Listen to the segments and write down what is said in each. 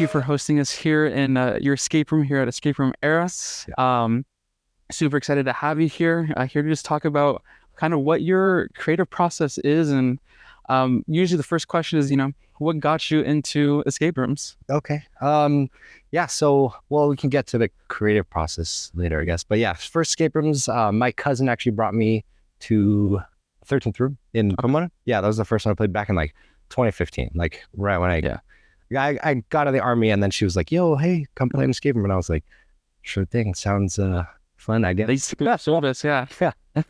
for hosting us here in your escape room here at Escape Room Eras. Super excited to have you here. Here to just talk about kind of what your creative process is, and usually the first question is, what got you into escape rooms? Okay. Yeah. So, well, we can get to the creative process later, I guess. But yeah, first escape rooms. My cousin actually brought me to 13th room in Pomona. Yeah, that was the first one I played back in like 2015, like right when I got out of the army, and then she was like, "Yo, hey, come play an escape room," and I was like, "Sure thing. Sounds fun, I guess." Yeah.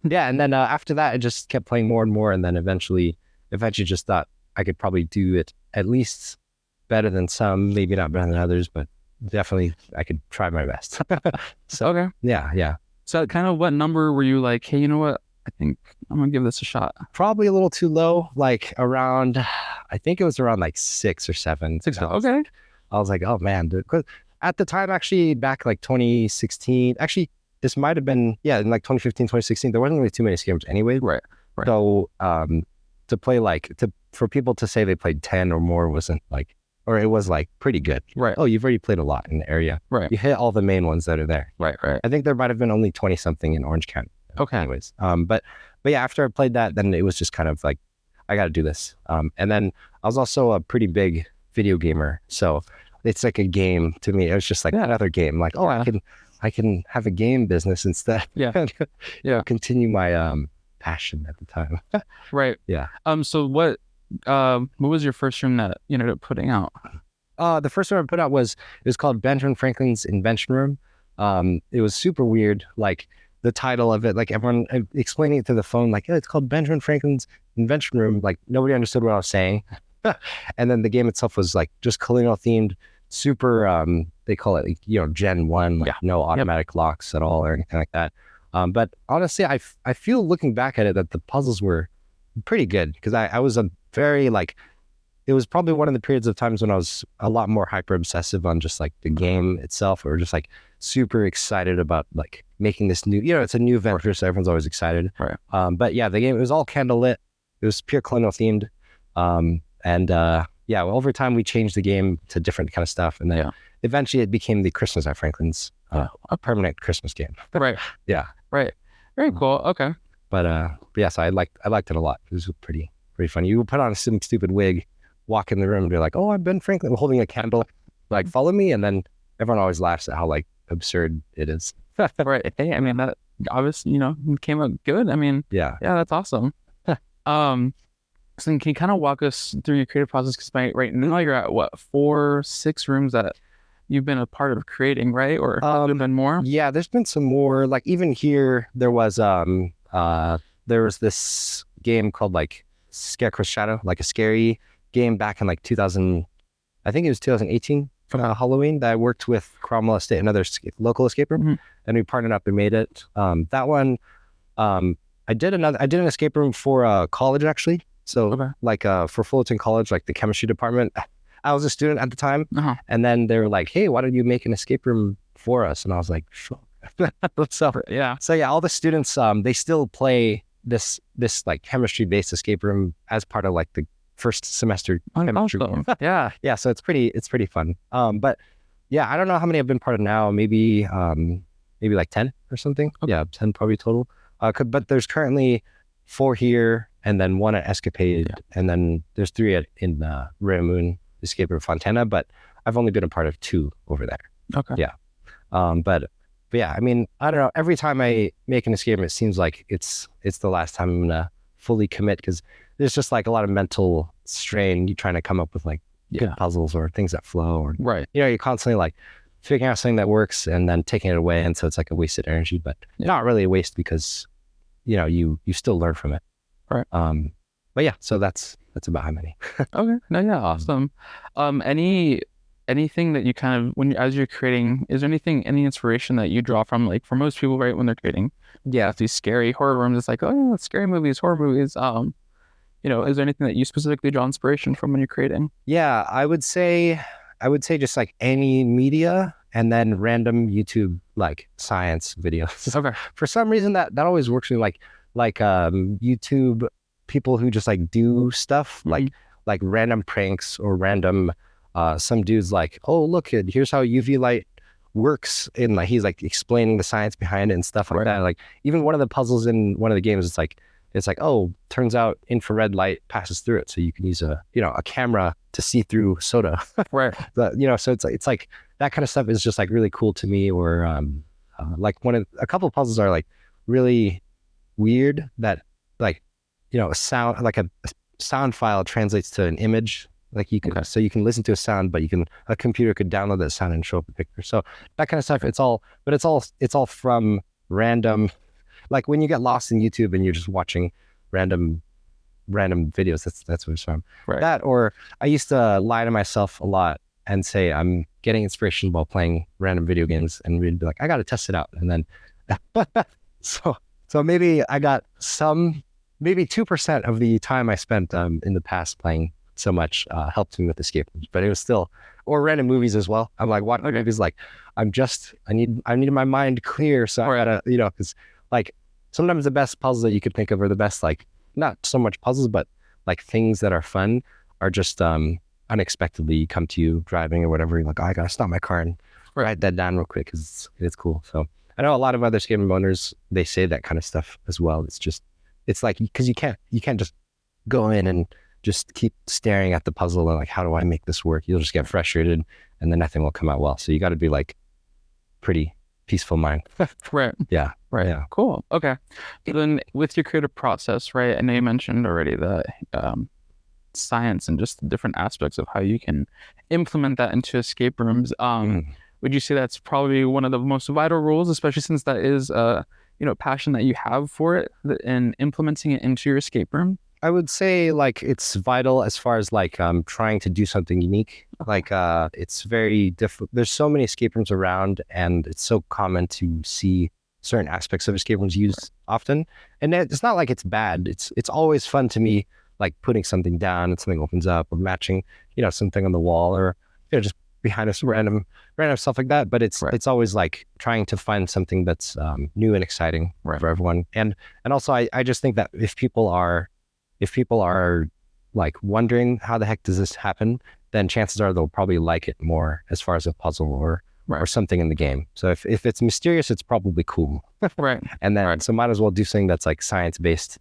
Yeah. And then after that, I just kept playing more and more, and then eventually just thought I could probably do it at least better than some, maybe not better than others, but definitely I could try my best. So Okay. yeah. So kind of what number were you like, hey, you know what? I think I'm gonna give this a shot. Probably a little too low, like around, I think it was around like 6 or 7. Okay. I was like, oh man, dude. 'Cause at the time, actually back like 2016, actually this might have been, in like 2015, 2016, there wasn't really too many escape rooms anyway. Right. So to play for people to say they played 10 or more wasn't like, or it was like pretty good. Right. Oh, you've already played a lot in the area. Right. You hit all the main ones that are there. Right. I think there might have been only 20 something in Orange County. Okay. Anyways, but yeah, after I played that, then it was just kind of like, I got to do this. And then I was also a pretty big video gamer, so it's like a game to me. It was just like another game. Like, I can have a game business instead. Yeah. Continue my passion at the time. Right. Yeah. So what was your first room that you ended up putting out? The first one I put out it was called Benjamin Franklin's Invention Room. It was super weird. Like the title of it, like everyone explaining it to the phone, like, it's called Benjamin Franklin's Invention Room. Like nobody understood what I was saying. And then the game itself was like just colonial themed, super, they call it, Gen 1, like no automatic locks at all or anything like that. But honestly, I feel looking back at it that the puzzles were pretty good, because I was a very it was probably one of the periods of times when I was a lot more hyper obsessive on just like the game itself, or just like super excited about like making this new, it's a new venture, so everyone's always excited. Right. But yeah, the game, it was all candlelit. It was pure colonial themed. Well, over time we changed the game to different kind of stuff, and then eventually it became the Christmas at Franklin's, a permanent Christmas game. Right. Yeah. Right. Very cool. Okay. But yeah, so I liked it a lot. It was pretty funny. You would put on some stupid wig, walk in the room and be like, "Oh, I'm Ben Franklin," holding a candle, like, "Follow me," and then everyone always laughs at how like absurd it is. Right. Hey, I mean, that obviously, came out good. I mean, yeah, that's awesome. So can you kind of walk us through your creative process? Because right now you're at what, 4, 6 rooms that you've been a part of creating, right? Or been more? Yeah, there's been some more. Like even here, there was this game called like Scarecrow's Shadow, like a scary game back in like 2000, I think it was 2018 for Halloween, that I worked with Cromwell Estate, another local escape room, and we partnered up and made it. That one, I did an escape room for college actually. So like for Fullerton College, like the chemistry department, I was a student at the time, and then they were like, "Hey, why don't you make an escape room for us?" And I was like, "Sure." So all the students, they still play this like chemistry based escape room as part of like the first semester chemistry. Yeah. So it's pretty fun. But yeah, I don't know how many I've been part of now. Maybe like 10 or something. Okay. Yeah, 10 probably total. But there's currently 4 here, and then 1 at Escapade, and then there's 3 in Rare Moon Escape Room Fontana. But I've only been a part of 2 over there. Okay. Yeah. But yeah, I mean, I don't know. Every time I make an escape room, it seems like it's the last time I'm gonna fully commit, because there's just like a lot of mental strain. You trying to come up with like good puzzles or things that flow, or you're constantly like figuring out something that works and then taking it away, and so it's like a wasted energy, but not really a waste, because you still learn from it. Right. But yeah, so that's about how many. Okay. No, yeah, awesome. Anything that you kind of, as you're creating, is there any inspiration that you draw from, like for most people, right, when they're creating these scary horror rooms, it's like, oh yeah, scary movies, horror movies, is there anything that you specifically draw inspiration from when you're creating? Yeah, I would say just like any media, and then random YouTube like science videos. Okay. For some reason that always works for me, like YouTube people who just like do stuff like random pranks or random some dude's like, oh, look, here's how UV light works, and like he's like explaining the science behind it and stuff like that. Like even one of the puzzles in one of the games, it's like, oh, turns out infrared light passes through it, so you can use a camera to see through soda. Right. So it's like that kind of stuff is just like really cool to me. Or like a couple of puzzles are like really weird that like a sound, like a sound file translates to an image. Like you can, so you can listen to a sound, but a computer could download that sound and show up a picture. So that kind of stuff, it's all from random, like when you get lost in YouTube and you're just watching random videos, that's what it's from. Right. That, or I used to lie to myself a lot and say I'm getting inspiration while playing random video games, and we'd be like, I got to test it out. And then, so maybe I got maybe 2% of the time I spent in the past playing so much helped me with escape rooms, but it was still, or random movies as well. I'm like, what movies? Like, I need my mind clear, so I gotta, because like sometimes the best puzzles that you could think of are the best, like not so much puzzles, but like things that are fun are just unexpectedly come to you driving or whatever. You're like, oh, I gotta stop my car and write that down real quick because it's cool. So I know a lot of other escape room owners, they say that kind of stuff as well. It's like, because you can't just go in and just keep staring at the puzzle and like, how do I make this work? You'll just get frustrated and then nothing will come out well. So you got to be like pretty peaceful mind. Right. Yeah. Right. Yeah. Cool. Okay. So then with your creative process, right? I know you mentioned already the science and just the different aspects of how you can implement that into escape rooms. Would you say that's probably one of the most vital rules, especially since that is passion that you have for it, and implementing it into your escape room? I would say like it's vital as far as like trying to do something unique. Like it's very difficult. There's so many escape rooms around, and it's so common to see certain aspects of escape rooms used often. And it's not like it's bad. It's always fun to me, like putting something down and something opens up, or matching something on the wall, or just behind us, random stuff like that. But it's always like trying to find something that's new and exciting for everyone. And also I just think that if people are like wondering how the heck does this happen, then chances are they'll probably like it more as far as a puzzle or something in the game. So if it's mysterious, it's probably cool. Right. And then so might as well do something that's like science-based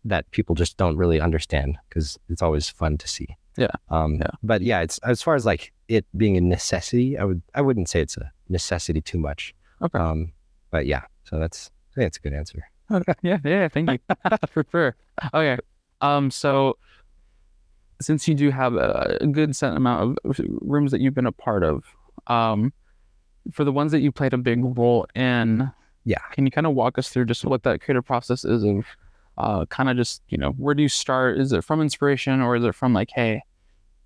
that people just don't really understand, because it's always fun to see. Yeah. But yeah, it's as far as like it being a necessity, I wouldn't say it's a necessity too much. Okay. But yeah, so I think it's a good answer. Okay. Yeah, thank you. For sure. Okay. So since you do have a good set amount of rooms that you've been a part of, for the ones that you played a big role in, can you kind of walk us through just what that creative process is of kind of just, where do you start? Is it from inspiration, or is it from like, hey,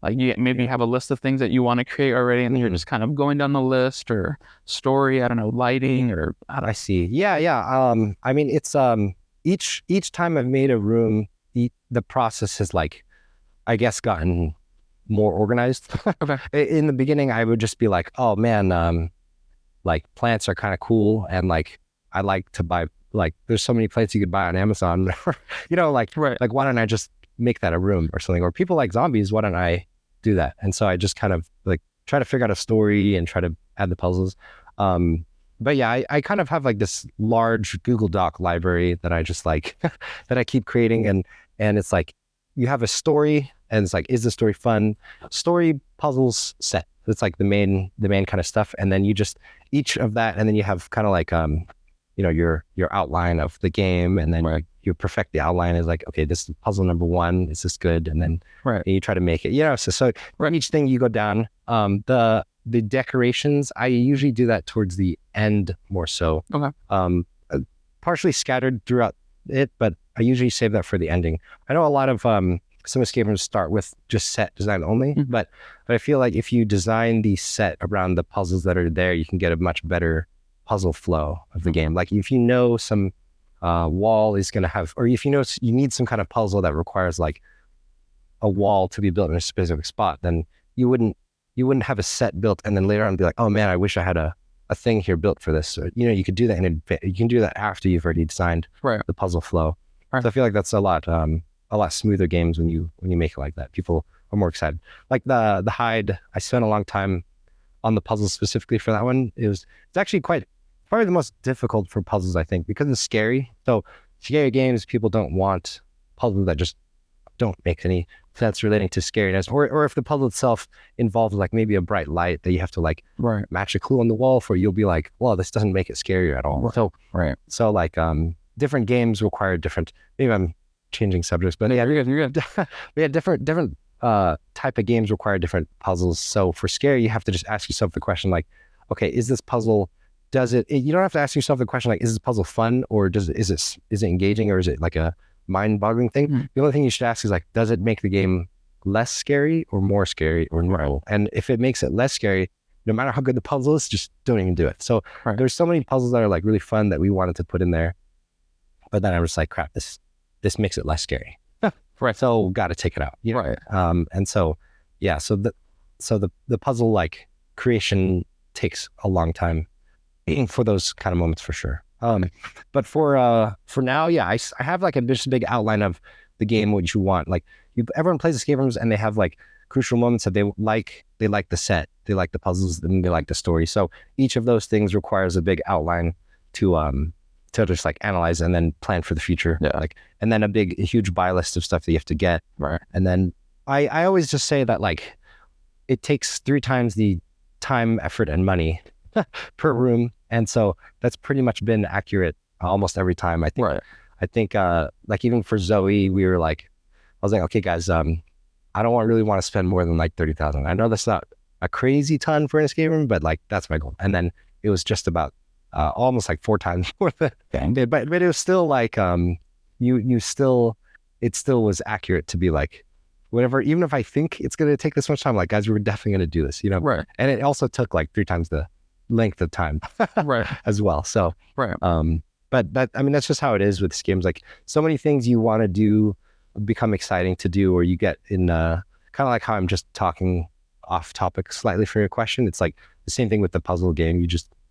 like you maybe have a list of things that you want to create already, and then you're just kind of going down the list, or story, I don't know, lighting, or I see. Yeah. I mean, it's each time I've made a room, the process has like, I guess, gotten more organized. Okay. In the beginning, I would just be like, oh man, like plants are kind of cool, and like I like to buy, like there's so many plants you could buy on Amazon, like why don't I just make that a room or something? Or people like zombies, why don't I do that? And so I just kind of like try to figure out a story and try to add the puzzles. But yeah, I kind of have like this large Google Doc library that I just like that I keep creating, and it's like you have a story, and it's like, is the story fun? Story, puzzles, set. It's like the main kind of stuff, and then you just each of that, and then you have kind of like your outline of the game, and then you perfect the outline. Is like, okay, this is puzzle number 1. Is this good? And then you try to make it. So each thing you go down. The decorations, I usually do that towards the end more so. Okay. Partially scattered throughout it, but I usually save that for the ending. I know a lot of some escape rooms start with just set design only, but I feel like if you design the set around the puzzles that are there, you can get a much better puzzle flow of the game. Like if some wall is going to have, or if you need some kind of puzzle that requires like a wall to be built in a specific spot, then you wouldn't have a set built and then later on be like, oh man, I wish I had a thing here built for this. Or, you could do that you can do that after you've already designed the puzzle flow. So I feel like that's a lot smoother games when you make it like that. People more excited. Like the hide, I spent a long time on the puzzles specifically for that one. It's actually probably the most difficult for puzzles, I think, because it's scary. So scary games, people don't want puzzles that just don't make any sense relating to scariness, or if the puzzle itself involves like maybe a bright light that you have to like match a clue on the wall for, you'll be like, well, this doesn't make it scarier at all. So like different games require different, maybe I'm changing subjects, but yeah, you're good. Yeah, different type of games require different puzzles. So for scary, you have to just ask yourself the question like, okay, is this puzzle, you don't have to ask yourself the question like, is this puzzle fun, or is it engaging, or is it like a mind-boggling thing? The only thing you should ask is like, does it make the game less scary or more scary or neutral? And if it makes it less scary, no matter how good the puzzle is, just don't even do it. So there's so many puzzles that are like really fun that we wanted to put in there, but then I was like, crap, this makes it less scary. So got to take it out. And so yeah, so the puzzle like creation takes a long time for those kind of moments for sure. But for now, yeah, I have like just a big outline of the game, what you want. Like everyone plays escape rooms and they have like crucial moments that they like the set, they like the puzzles, and they like the story. So each of those things requires a big outline to just like analyze and then plan for the future. And then a huge buy list of stuff that you have to get. And then I always just say that like it takes 3 times the time, effort, and money per room. And so that's pretty much been accurate almost every time. I think like even for Zoe, we were like, I was like, okay guys, I don't really want to spend more than like 30,000. I know that's not a crazy ton for an escape room, but like that's my goal. And then it was just about almost like 4 times more than but it was still like it still was accurate to be like, whatever, even if I think it's going to take this much time, like guys, we're definitely going to do this, And it also took like 3 times the length of time as well. So but that, I mean, that's just how it is with games. Like so many things you want to do become exciting to do, or you get in kind of like how I'm just talking off topic slightly for your question. It's like the same thing with the puzzle game.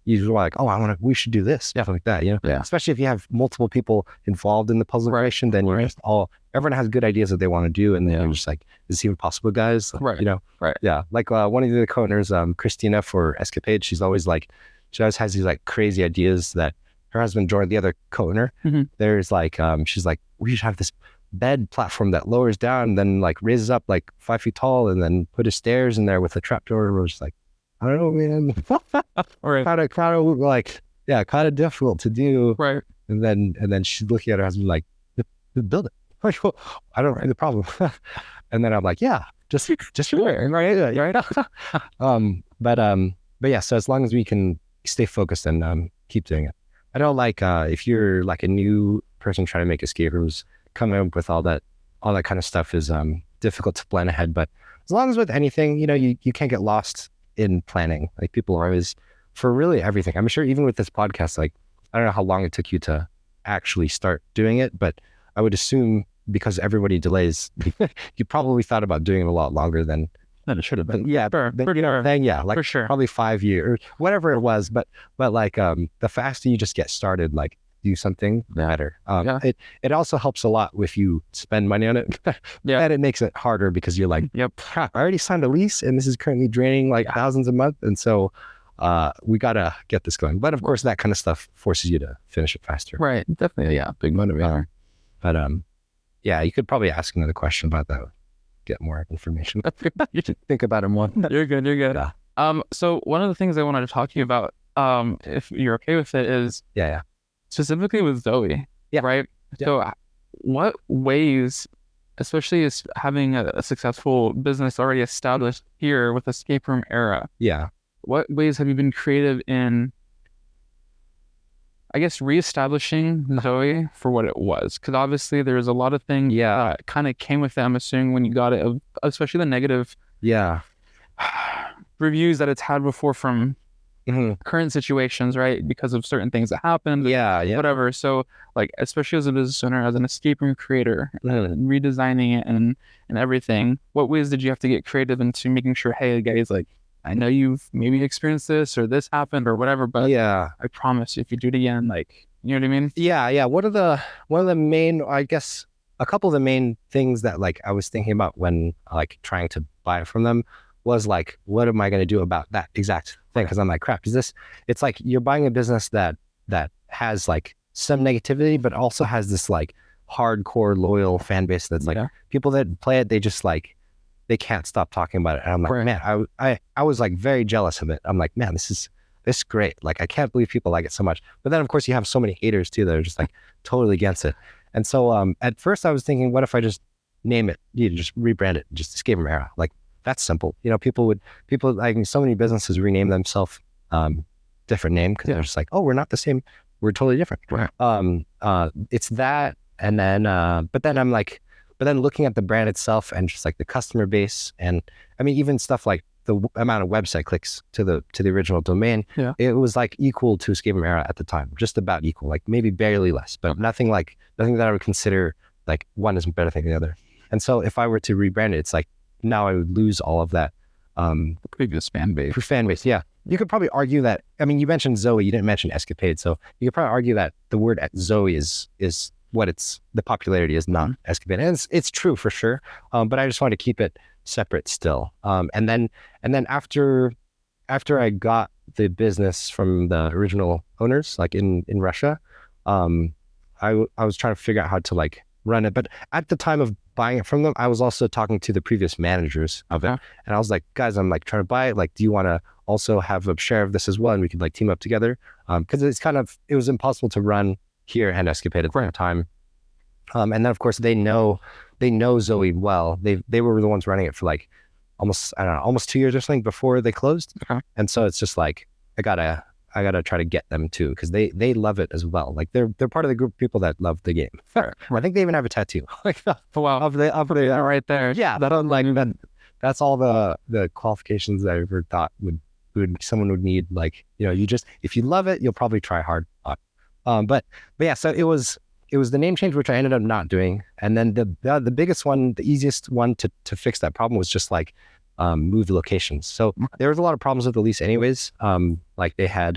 You are like, oh, we should do this, stuff like that, Especially if you have multiple people involved in the puzzle creation, then you're just everyone has good ideas that they want to do, and then you're just like, is this even possible, guys? Yeah. Like one of the co-owners, Christina for Escapade, she always has these like crazy ideas that her husband Jordan, the other co-owner, there's like, she's like, we should have this bed platform that lowers down and then like raises up like 5 feet tall, and then put a stairs in there with a trapdoor. We're just like, I don't know, man. Kind of difficult to do. And then she's looking at her husband like, build it. I don't have the problem. And then I'm like, yeah, just sure. Right. But yeah, so as long as we can stay focused and keep doing it. I know like if you're like a new person trying to make escape rooms, coming up with all that kind of stuff is difficult to plan ahead. But as long as with anything, you can't get lost in planning. Like people are always, for really everything. I'm sure even with this podcast, like I don't know how long it took you to actually start doing it, but I would assume because everybody delays, you probably thought about doing it a lot longer than it should have been. Yeah, like for sure, probably 5 years, whatever it was. But like the faster you just get started, like do something better. It also helps a lot if you spend money on it. And it makes it harder because you're like, crap, I already signed a lease and this is currently draining like thousands a month, and so we gotta get this going. But of course, that kind of stuff forces you to finish it faster. Right, definitely, big motivator. But yeah, you could probably ask another question about that. Get more information. You should think about it more. You're good. Yeah. So one of the things I wanted to talk to you about, if you're okay with it, is specifically with Zoe, right? So what ways, especially as having a successful business already established here with Escape Room Era, what ways have you been creative in, I guess, reestablishing Zoe for what it was? Because obviously there's a lot of things that kind of came with them, assuming when you got it, especially the negative reviews that it's had before from current situations, right? Because of certain things that happened, whatever. So like, especially as a business owner, as an escape room creator, redesigning it and everything, what ways did you have to get creative into making sure, hey guys, like, I know you've maybe experienced this or this happened or whatever, but I promise if you do it again, like, you know what I mean? One of the main, I guess, a couple of the main things that like I was thinking about when like trying to buy from them was like, what am I going to do about that exact thing? Because I'm like, crap, it's like you're buying a business that has like some negativity, but also has this like hardcore loyal fan base that's like people that play it, they just like, they can't stop talking about it. And I'm like, man, I was like very jealous of it. I'm like, man, this is great. Like, I can't believe people like it so much. But then of course you have so many haters too that are just like totally against it. And so at first I was thinking, what if I just name it, just rebrand it, just Escape from Era? Like, that's simple. People like so many businesses rename themselves different name because they're just like, oh, we're not the same. We're totally different. It's that. And then, but then looking at the brand itself and just like the customer base, and I mean, even stuff like the amount of website clicks to the original domain, it was like equal to Escape from Era at the time, just about equal, like maybe barely less, but nothing that I would consider like one is better than the other. And so if I were to rebrand it, it's like now I would lose all of that previous fan base. Yeah. You could probably argue that, I mean, you mentioned Zoe, you didn't mention Escapade. So you could probably argue that the word Zoe is what the popularity is, not Escapade. And it's true for sure. But I just wanted to keep it separate still. And then after I got the business from the original owners, like in Russia, I was trying to figure out how to like run it. But at the time of buying it from them, I was also talking to the previous managers of it. And I was like, guys, I'm like trying to buy it. Like, do you want to also have a share of this as well? And we could like team up together. Because it was impossible to run here and Escapade at the same time. And then of course they know Zoe well. They were the ones running it for like almost 2 years or something before they closed. And so it's just like, I gotta try to get them too, because they love it as well. Like they're part of the group of people that love the game. I think they even have a tattoo. Like of the right there. Yeah, that's all the qualifications that I ever thought would someone would need. Like, you just, if you love it, you'll probably try hard. But yeah, so it was the name change, which I ended up not doing. And then the biggest one, the easiest one to fix that problem was just like move the locations. So there was a lot of problems with the lease anyways. Like they had,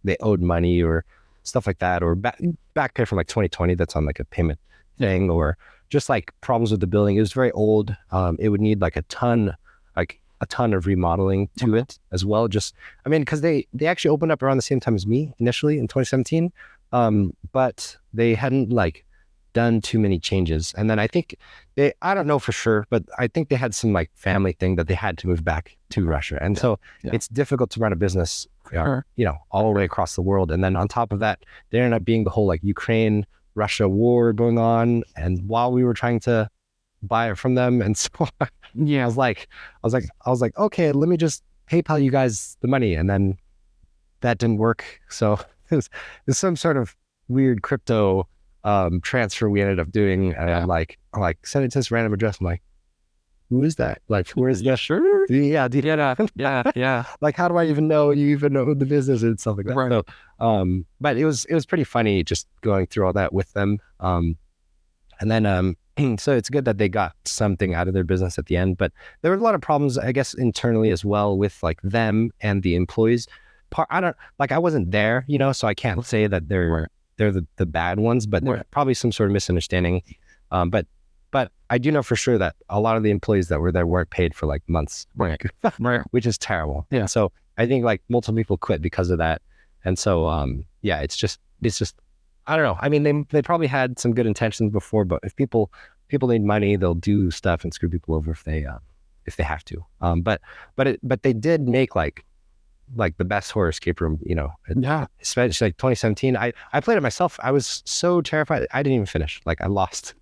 they owed money or stuff like that, or back pay from like 2020 that's on like a payment thing, or just like problems with the building. It was very old. It would need like a ton of remodeling to it as well. Just, I mean, because they actually opened up around the same time as me initially in 2017, but they hadn't like done too many changes. And then I think I don't know for sure, but I think they had some like family thing that they had to move back to Russia. And so it's difficult to run a business, all the way across the world. And then on top of that, there ended up being the whole like Ukraine-Russia war going on. And while we were trying to buy it from them, and so I was like, okay, let me just PayPal you guys the money. And then that didn't work. So it was some sort of weird crypto transfer we ended up doing. And I'm like, send it to this random address. I'm like, who is that? Like, where is that? Sure. Yeah. Like, how do I even know you know the business and stuff like that? Right. So, but it was pretty funny just going through all that with them. And then, so it's good that they got something out of their business at the end, but there were a lot of problems, I guess, internally as well with like them and the employees. I wasn't there, so I can't say that they're the bad ones, but there's probably some sort of misunderstanding. But I do know for sure that a lot of the employees that were there weren't paid for like months, which is terrible. Yeah. So I think like multiple people quit because of that. And so, it's just, I don't know. I mean, they probably had some good intentions before, but if people need money, they'll do stuff and screw people over if they have to. But they did make like the best horror escape room, especially like 2017. I played it myself. I was so terrified. I didn't even finish. Like I lost.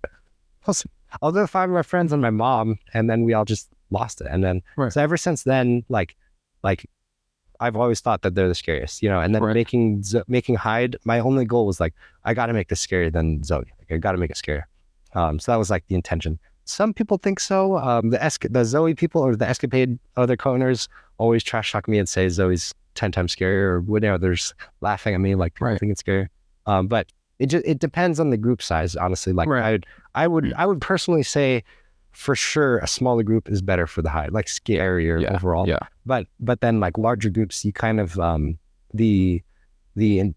I was with 5 of my friends and my mom, and then we all just lost it. And then, so ever since then, like I've always thought that they're the scariest, and then making Hyde, my only goal was like, I got to make this scarier than Zoe. Like, I got to make it scarier. So that was like the intention. Some people think so. The Zoe people or the Escapade other co-owners always trash talk me and say Zoe's 10 times scarier, or whatever. They're just laughing at me like, I think it's scary. But it depends on the group size, honestly. Like I would personally say, for sure, a smaller group is better for the Hyde, like scarier overall. Yeah. But then like larger groups, you kind of the the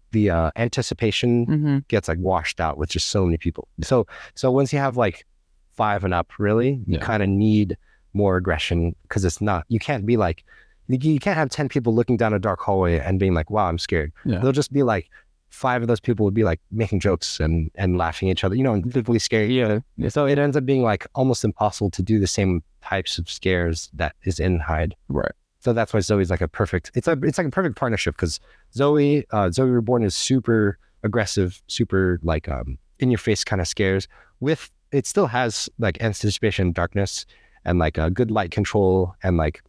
anticipation gets like washed out with just so many people. So once you have like 5 and up, really, you kind of need more aggression, because it's not, you can't be like, you can't have 10 people looking down a dark hallway and being like, wow, I'm scared. They'll just be like, 5 of those people would be like making jokes and laughing at each other, and visibly scary. So it ends up being like almost impossible to do the same types of scares that is in Hide. Right. So that's why Zoe's like it's like a perfect partnership, because Zoe Reborn is super aggressive, super like in your face kind of scares. With it still has like anticipation, darkness, and like a good light control, and like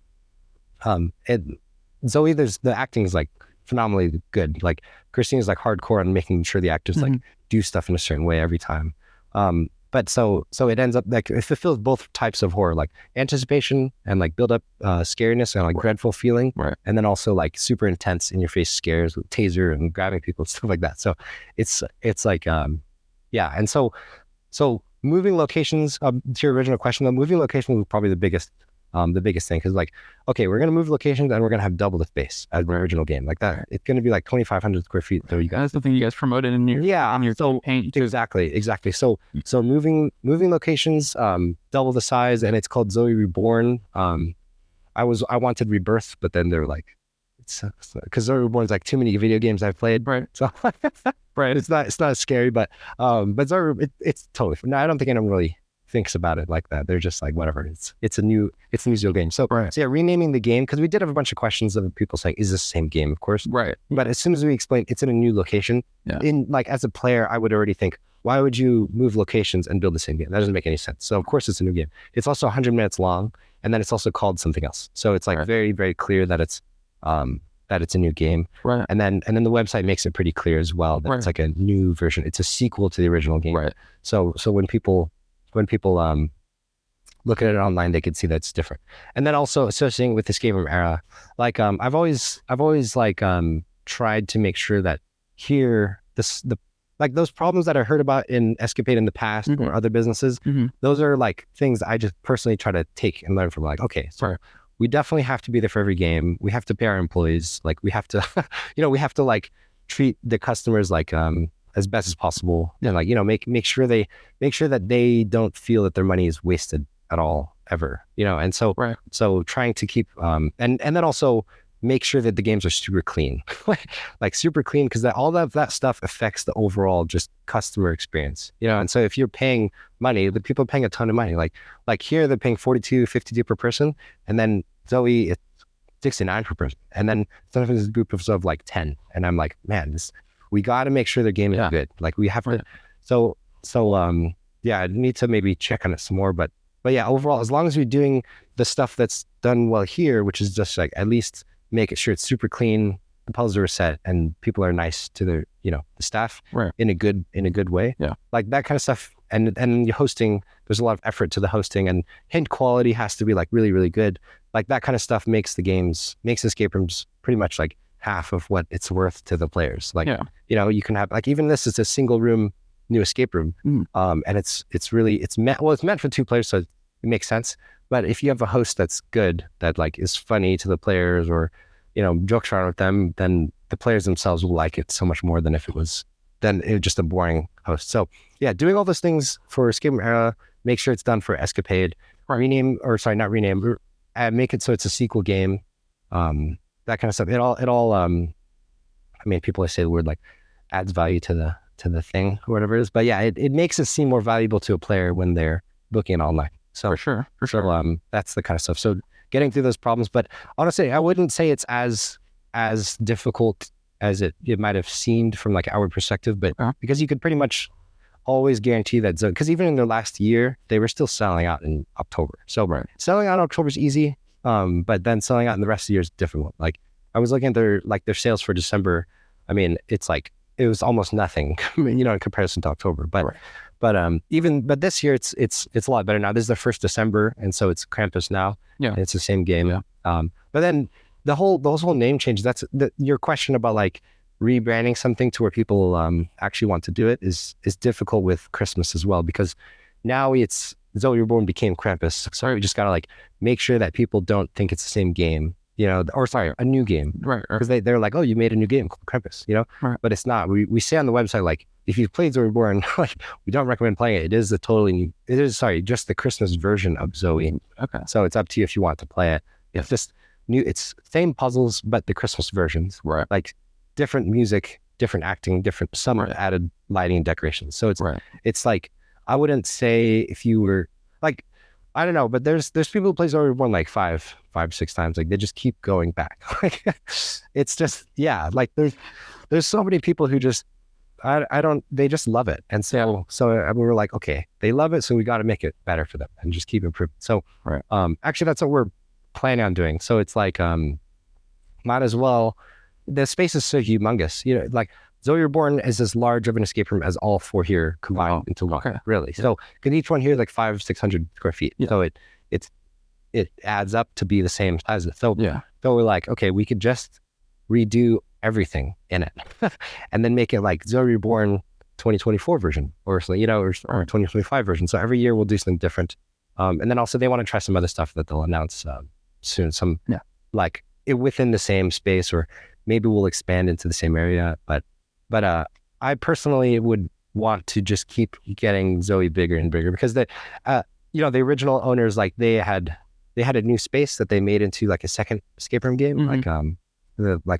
Zoe, there's the acting is like phenomenally good. Like Christine is like hardcore on making sure the actors like do stuff in a certain way every time. But so it ends up like it fulfills both types of horror, like anticipation and like build up scariness and like dreadful feeling, and then also like super intense in your face scares with taser and grabbing people and stuff like that. So it's like and so moving locations, to your original question, though, moving locations was probably the biggest thing, because like, okay, we're gonna move locations and we're gonna have double the space as the original game, like that. It's gonna be like 2,500 square feet. So that's the thing you guys promoted in your paint too. Exactly. So moving locations, double the size, and it's called Zoe Reborn. I wanted Rebirth, but then they're like, it's because Zoe Reborn's like too many video games I've played, right? So it's not as scary, but Zoe, it's totally. No, I don't think anyone really thinks about it like that. They're just like, whatever. It's a new Zero game. So yeah, renaming the game, because we did have a bunch of questions of people saying, is this the same game? Of course, right. But as soon as we explain it's in a new location, in like as a player, I would already think, why would you move locations and build the same game? That doesn't make any sense. So of course it's a new game. It's also 100 minutes long, and then it's also called something else. So it's like very, very clear that it's a new game. Right. And then the website makes it pretty clear as well that it's like a new version. It's a sequel to the original game. Right. So when people look at it online, they could see that it's different. And then also associating with the escape room era, like I've always like tried to make sure that here like those problems that I heard about in Escapade in the past or other businesses, those are like things I just personally try to take and learn from. Like, okay, so we definitely have to be there for every game. We have to pay our employees. Like we have to, we have to like treat the customers like as best as possible, and like make sure that they don't feel that their money is wasted at all ever, and so so trying to keep and then also make sure that the games are super clean, like super clean, because all that stuff affects the overall just customer experience, and so if you're paying money, the people are paying a ton of money, like here they're paying $42.52 per person, and then Zoe it's $69 per person, and then sometimes it's a group of like 10, and I'm like, man, we got to make sure their game is good. Like we have to. So I need to maybe check on it some more. But yeah, overall, as long as we're doing the stuff that's done well here, which is just like at least make it sure it's super clean, the puzzles are set, and people are nice to their the staff in a good way. Yeah, like that kind of stuff. And your hosting, there's a lot of effort to the hosting, and hint quality has to be like really, really good. Like that kind of stuff makes escape rooms pretty much like half of what it's worth to the players. Like, you can have like, even this is a single room new escape room. And it's meant for 2 players. So it makes sense. But if you have a host that's good, that like is funny to the players, or, jokes around with them, then the players themselves will like it so much more than if it was just a boring host. So yeah, doing all those things for Escape Room Era, make sure it's done for Escapade, not rename, make it so it's a sequel game. That kind of stuff. It all I mean, people always say the word like adds value to the thing or whatever it is. But yeah, it makes it seem more valuable to a player when they're booking it online. So for sure. So that's the kind of stuff. So getting through those problems, but honestly, I wouldn't say it's as difficult as it might have seemed from like our perspective, but because you could pretty much always guarantee that zone, because even in their last year, they were still selling out in October. So selling out in October is easy. But then selling out in the rest of the year is different. Like I was looking at their sales for December. I mean, it's like, it was almost nothing, in comparison to October. But this year it's a lot better now. This is the first December, and so it's Krampus now. Yeah, and it's the same game. Yeah. But then those whole name change. That's your question about like rebranding something to where people actually want to do it is difficult with Christmas as well, because now it's Zoe Reborn became Krampus. Sorry, we just gotta like make sure that people don't think it's the same game, or sorry, a new game. Right. Because they're like, oh, you made a new game called Krampus, Right. But it's not. We say on the website, like, if you've played Zoe Reborn, like, we don't recommend playing it. It is just the Christmas version of Zoe. Okay. So it's up to you if you want to play it. It's just new. It's same puzzles, but the Christmas versions. Right. Like different music, different acting, some added lighting and decorations. So it's like, I wouldn't say if you were like, I don't know, but there's people who play Zoe Reborn like five, 6 times. Like they just keep going back. It's just, yeah, like there's so many people who just, they just love it. And so we were like, okay, they love it. So we got to make it better for them and just keep improving. So, actually that's what we're planning on doing. So it's like, might as well, the space is so humongous, like Zoe Reborn is as large of an escape room as all 4 here combined into one. Okay. Really. So, because each one here is like 500-600 square feet. Yeah. So it adds up to be the same size. So we're like, okay, we could just redo everything in it and then make it like Zoe Reborn 2024 version or so, or 2025 version. So every year we'll do something different. And then also they want to try some other stuff that they'll announce soon. Some like within the same space, or maybe we'll expand into the same area. But I personally would want to just keep getting Zoe bigger and bigger, because the original owners, like they had a new space that they made into like a second escape room game, like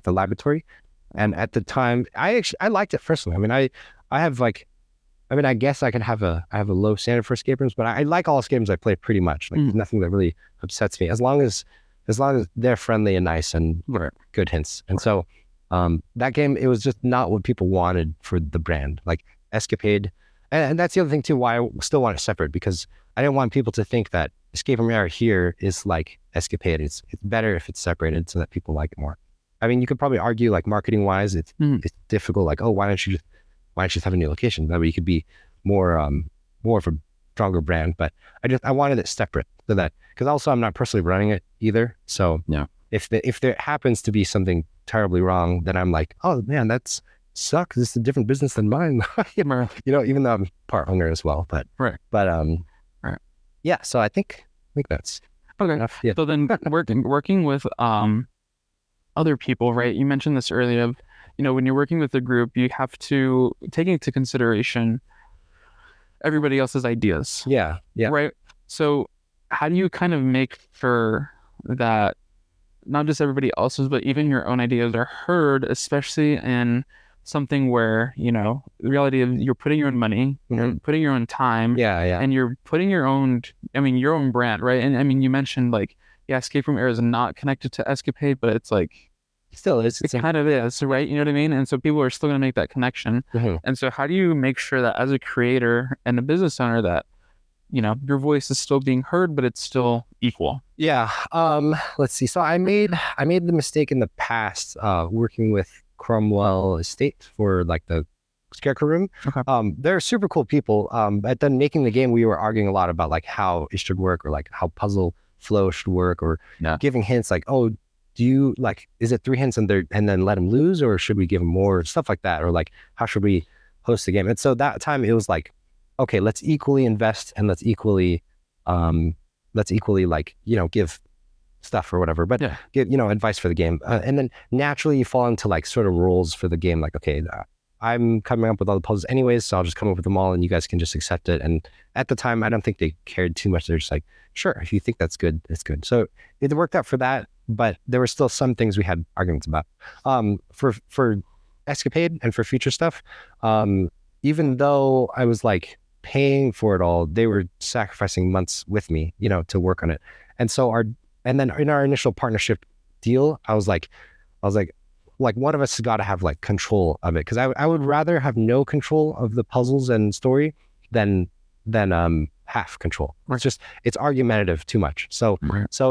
the laboratory. And at the time, I liked it personally. I mean, I guess I have a low standard for escape rooms, but I like all escape rooms I play pretty much. Like there's nothing that really upsets me, as long as they're friendly and nice and good hints. And so that game, it was just not what people wanted for the brand, like Escapade. And that's the other thing too, why I still want it separate, because I didn't want people to think that Escape Room Era here is like Escapade. It's better if it's separated so that people like it more. I mean, you could probably argue like marketing wise, it's difficult. Like, oh, why don't you just have a new location? That way you could be more of a stronger brand. But I wanted it separate, so that, because also I'm not personally running it either. So if there happens to be something terribly wrong, then I'm like, oh man, that's sucks. This is a different business than mine. Even though I'm part owner as well. But yeah. So I think that's okay. Enough. Yeah. So then working with other people, right? You mentioned this earlier. When you're working with a group, you have to take into consideration everybody else's ideas. Yeah. Right. So how do you kind of make sure that not just everybody else's, but even your own ideas are heard, especially in something where, the reality of you're putting your own money, you're putting your own time, and you're putting your own brand, right? And I mean, you mentioned like, Escape Room Era is not connected to Escapade, but it's like, still is. It kind of is, right? You know what I mean? And so people are still going to make that connection. And so how do you make sure that as a creator and a business owner that, your voice is still being heard, but it's still equal? Yeah. Let's see. So I made the mistake in the past, working with Cromwell Estate for like the Scarecrow Room. Okay. They're super cool people. But then making the game, we were arguing a lot about like how it should work, or like how puzzle flow should work, or giving hints like, oh, do you like, is it 3 hints and then let them lose, or should we give them more, stuff like that, or like how should we host the game? And so that time it was like, okay, let's equally invest and let's equally like, give stuff or whatever, but give, advice for the game. And then naturally you fall into like sort of rules for the game. Like, okay, I'm coming up with all the puzzles anyways, so I'll just come up with them all and you guys can just accept it. And at the time, I don't think they cared too much. They're just like, sure, if you think that's good, it's good. So it worked out for that, but there were still some things we had arguments about. For Escapade and for future stuff, even though I was like paying for it all, they were sacrificing months with me, to work on it. And so and then in our initial partnership deal, I was like, one of us has got to have like control of it, because I would rather have no control of the puzzles and story than half control. It's argumentative too much. So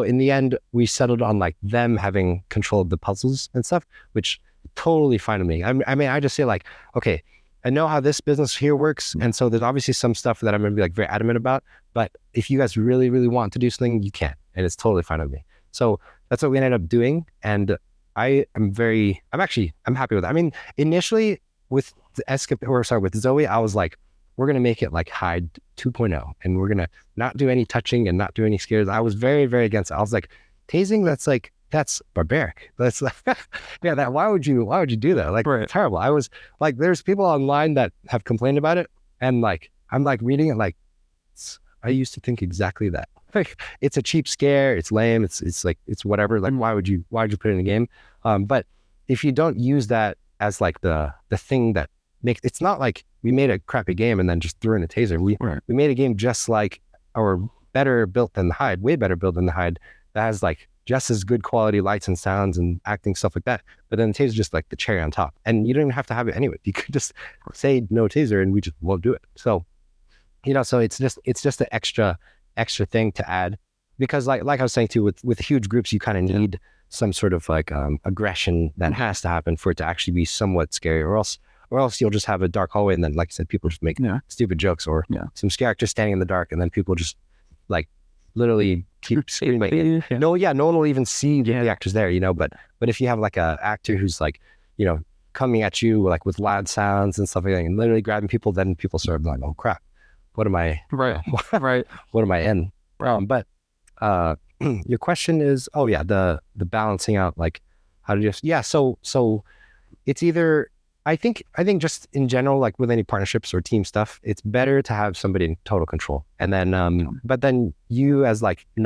in the end, we settled on like them having control of the puzzles and stuff, which totally fine with me. I mean, I just say like, okay, I know how this business here works, and so there's obviously some stuff that I'm gonna be like very adamant about, but if you guys really, really want to do something, you can, and it's totally fine with me. So that's what we ended up doing, and I'm happy with it. I mean, initially with with Zoe, I was like, we're going to make it like Hyde 2.0, and we're going to not do any touching and not do any scares. I was very, very against it. I was like, tasing, that's barbaric. That's yeah, that why would you do that? Like terrible. I was like, there's people online that have complained about it, and like I'm like reading it like I used to think exactly that. Like it's a cheap scare, it's lame, it's like it's whatever. Like why would you put it in a game? But if you don't use that as like the thing that makes, it's not like we made a crappy game and then just threw in a taser. We made a game just like, or better built than the Hide, way better built than the Hide, that has like just as good quality lights and sounds and acting, stuff like that. But then the taser is just like the cherry on top, and you don't even have to have it anyway. You could just say no taser and we just won't do it. So, you know, so it's just an extra thing to add, because like I was saying too, with huge groups, you kind of need some sort of like aggression that has to happen for it to actually be somewhat scary, or else you'll just have a dark hallway, and then, like I said, people just make stupid jokes, or some characters standing in the dark, and then people just like literally keep screaming. No one will even see the actors there, you know. But if you have like a actor who's like, you know, coming at you like with loud sounds and stuff like that, and literally grabbing people, then people start like, oh crap, what am I? What am I in? But your question is, the balancing out, like how do you? So it's either. I think just in general, like with any partnerships or team stuff, it's better to have somebody in total control. And then, but then you as like in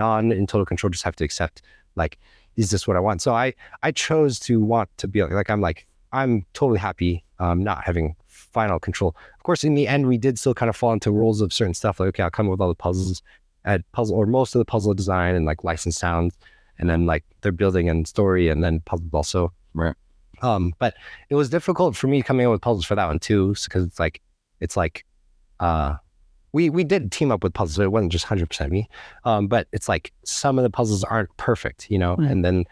total control just have to accept, like, is this what I want? So I chose to want to be like, I'm totally happy not having final control. Of course, in the end, we did still kind of fall into roles of certain stuff. Like, okay, I'll come up with all the puzzles, or most of the puzzle design and like licensed sounds, and then like their building and story, and then puzzles also. Right. But it was difficult for me coming up with puzzles for that one too, because it's like, we did team up with puzzles, so it wasn't just 100% me. But it's like some of the puzzles aren't perfect, you know, and then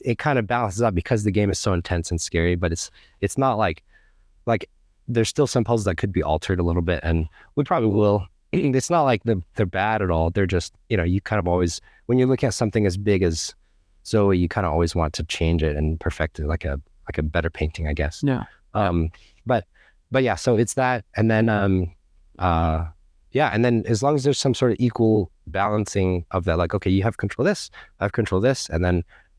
it kind of balances out because the game is so intense and scary. But it's not like there's still some puzzles that could be altered a little bit, and we probably will. It's not like they're bad at all. They're just, you know, you kind of always, when you're looking at something as big as Zoe, you kind of always want to change it and perfect it, like a better painting, I guess. Yeah. But yeah, so it's that, and then and then as long as there's some sort of equal balancing of that, like, okay, you have control this, I have control this, and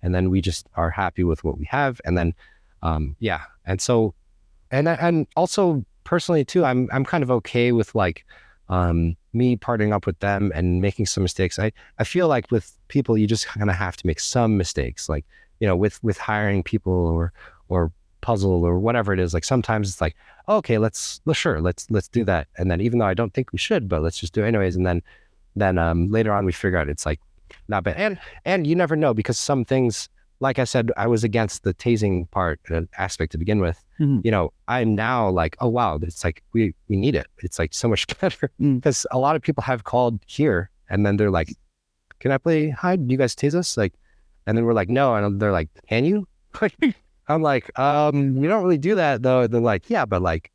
then we just are happy with what we have, and then and so and also personally too, I'm kind of okay with like me partnering up with them and making some mistakes. I feel like with people, you just kind of have to make some mistakes, like, you know, with hiring people or puzzle or whatever it is. Like sometimes it's like, okay, let's do that. And then even though I don't think we should, but let's just do it anyways. And then later on we figure out it's like not bad. And you never know, because some things, like I said, I was against the tasing part aspect to begin with. You know, I'm now like, oh wow, it's like we need it. It's like so much better, because a lot of people have called here and then they're like, can I play Hide? Do you guys tase us? Like, and then we're like, no, and they're like, can you? I'm like, we don't really do that though. They're like, yeah, but like,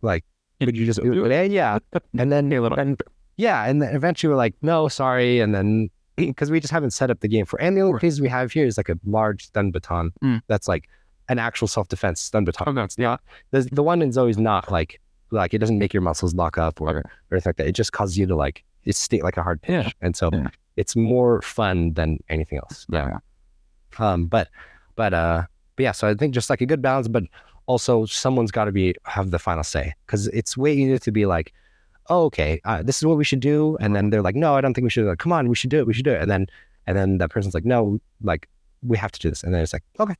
could you just do it today? Yeah, and then and then eventually we're like, no, sorry, and then, because we just haven't set up the game for, and the only pieces we have here is like a large stun baton that's like an actual self-defense stun baton. The one in Zoe's not like it doesn't make your muscles lock up or anything like that. It just causes you to like, it state like a hard pitch, and so it's more fun than anything else. But yeah, so I think just like a good balance, but also someone's got to have the final say, because it's way easier to be like, oh, okay, this is what we should do, and then they're like, no, I don't think we should. Like, come on, we should do it, and then that person's like, no, like we have to do this, and then it's like, okay,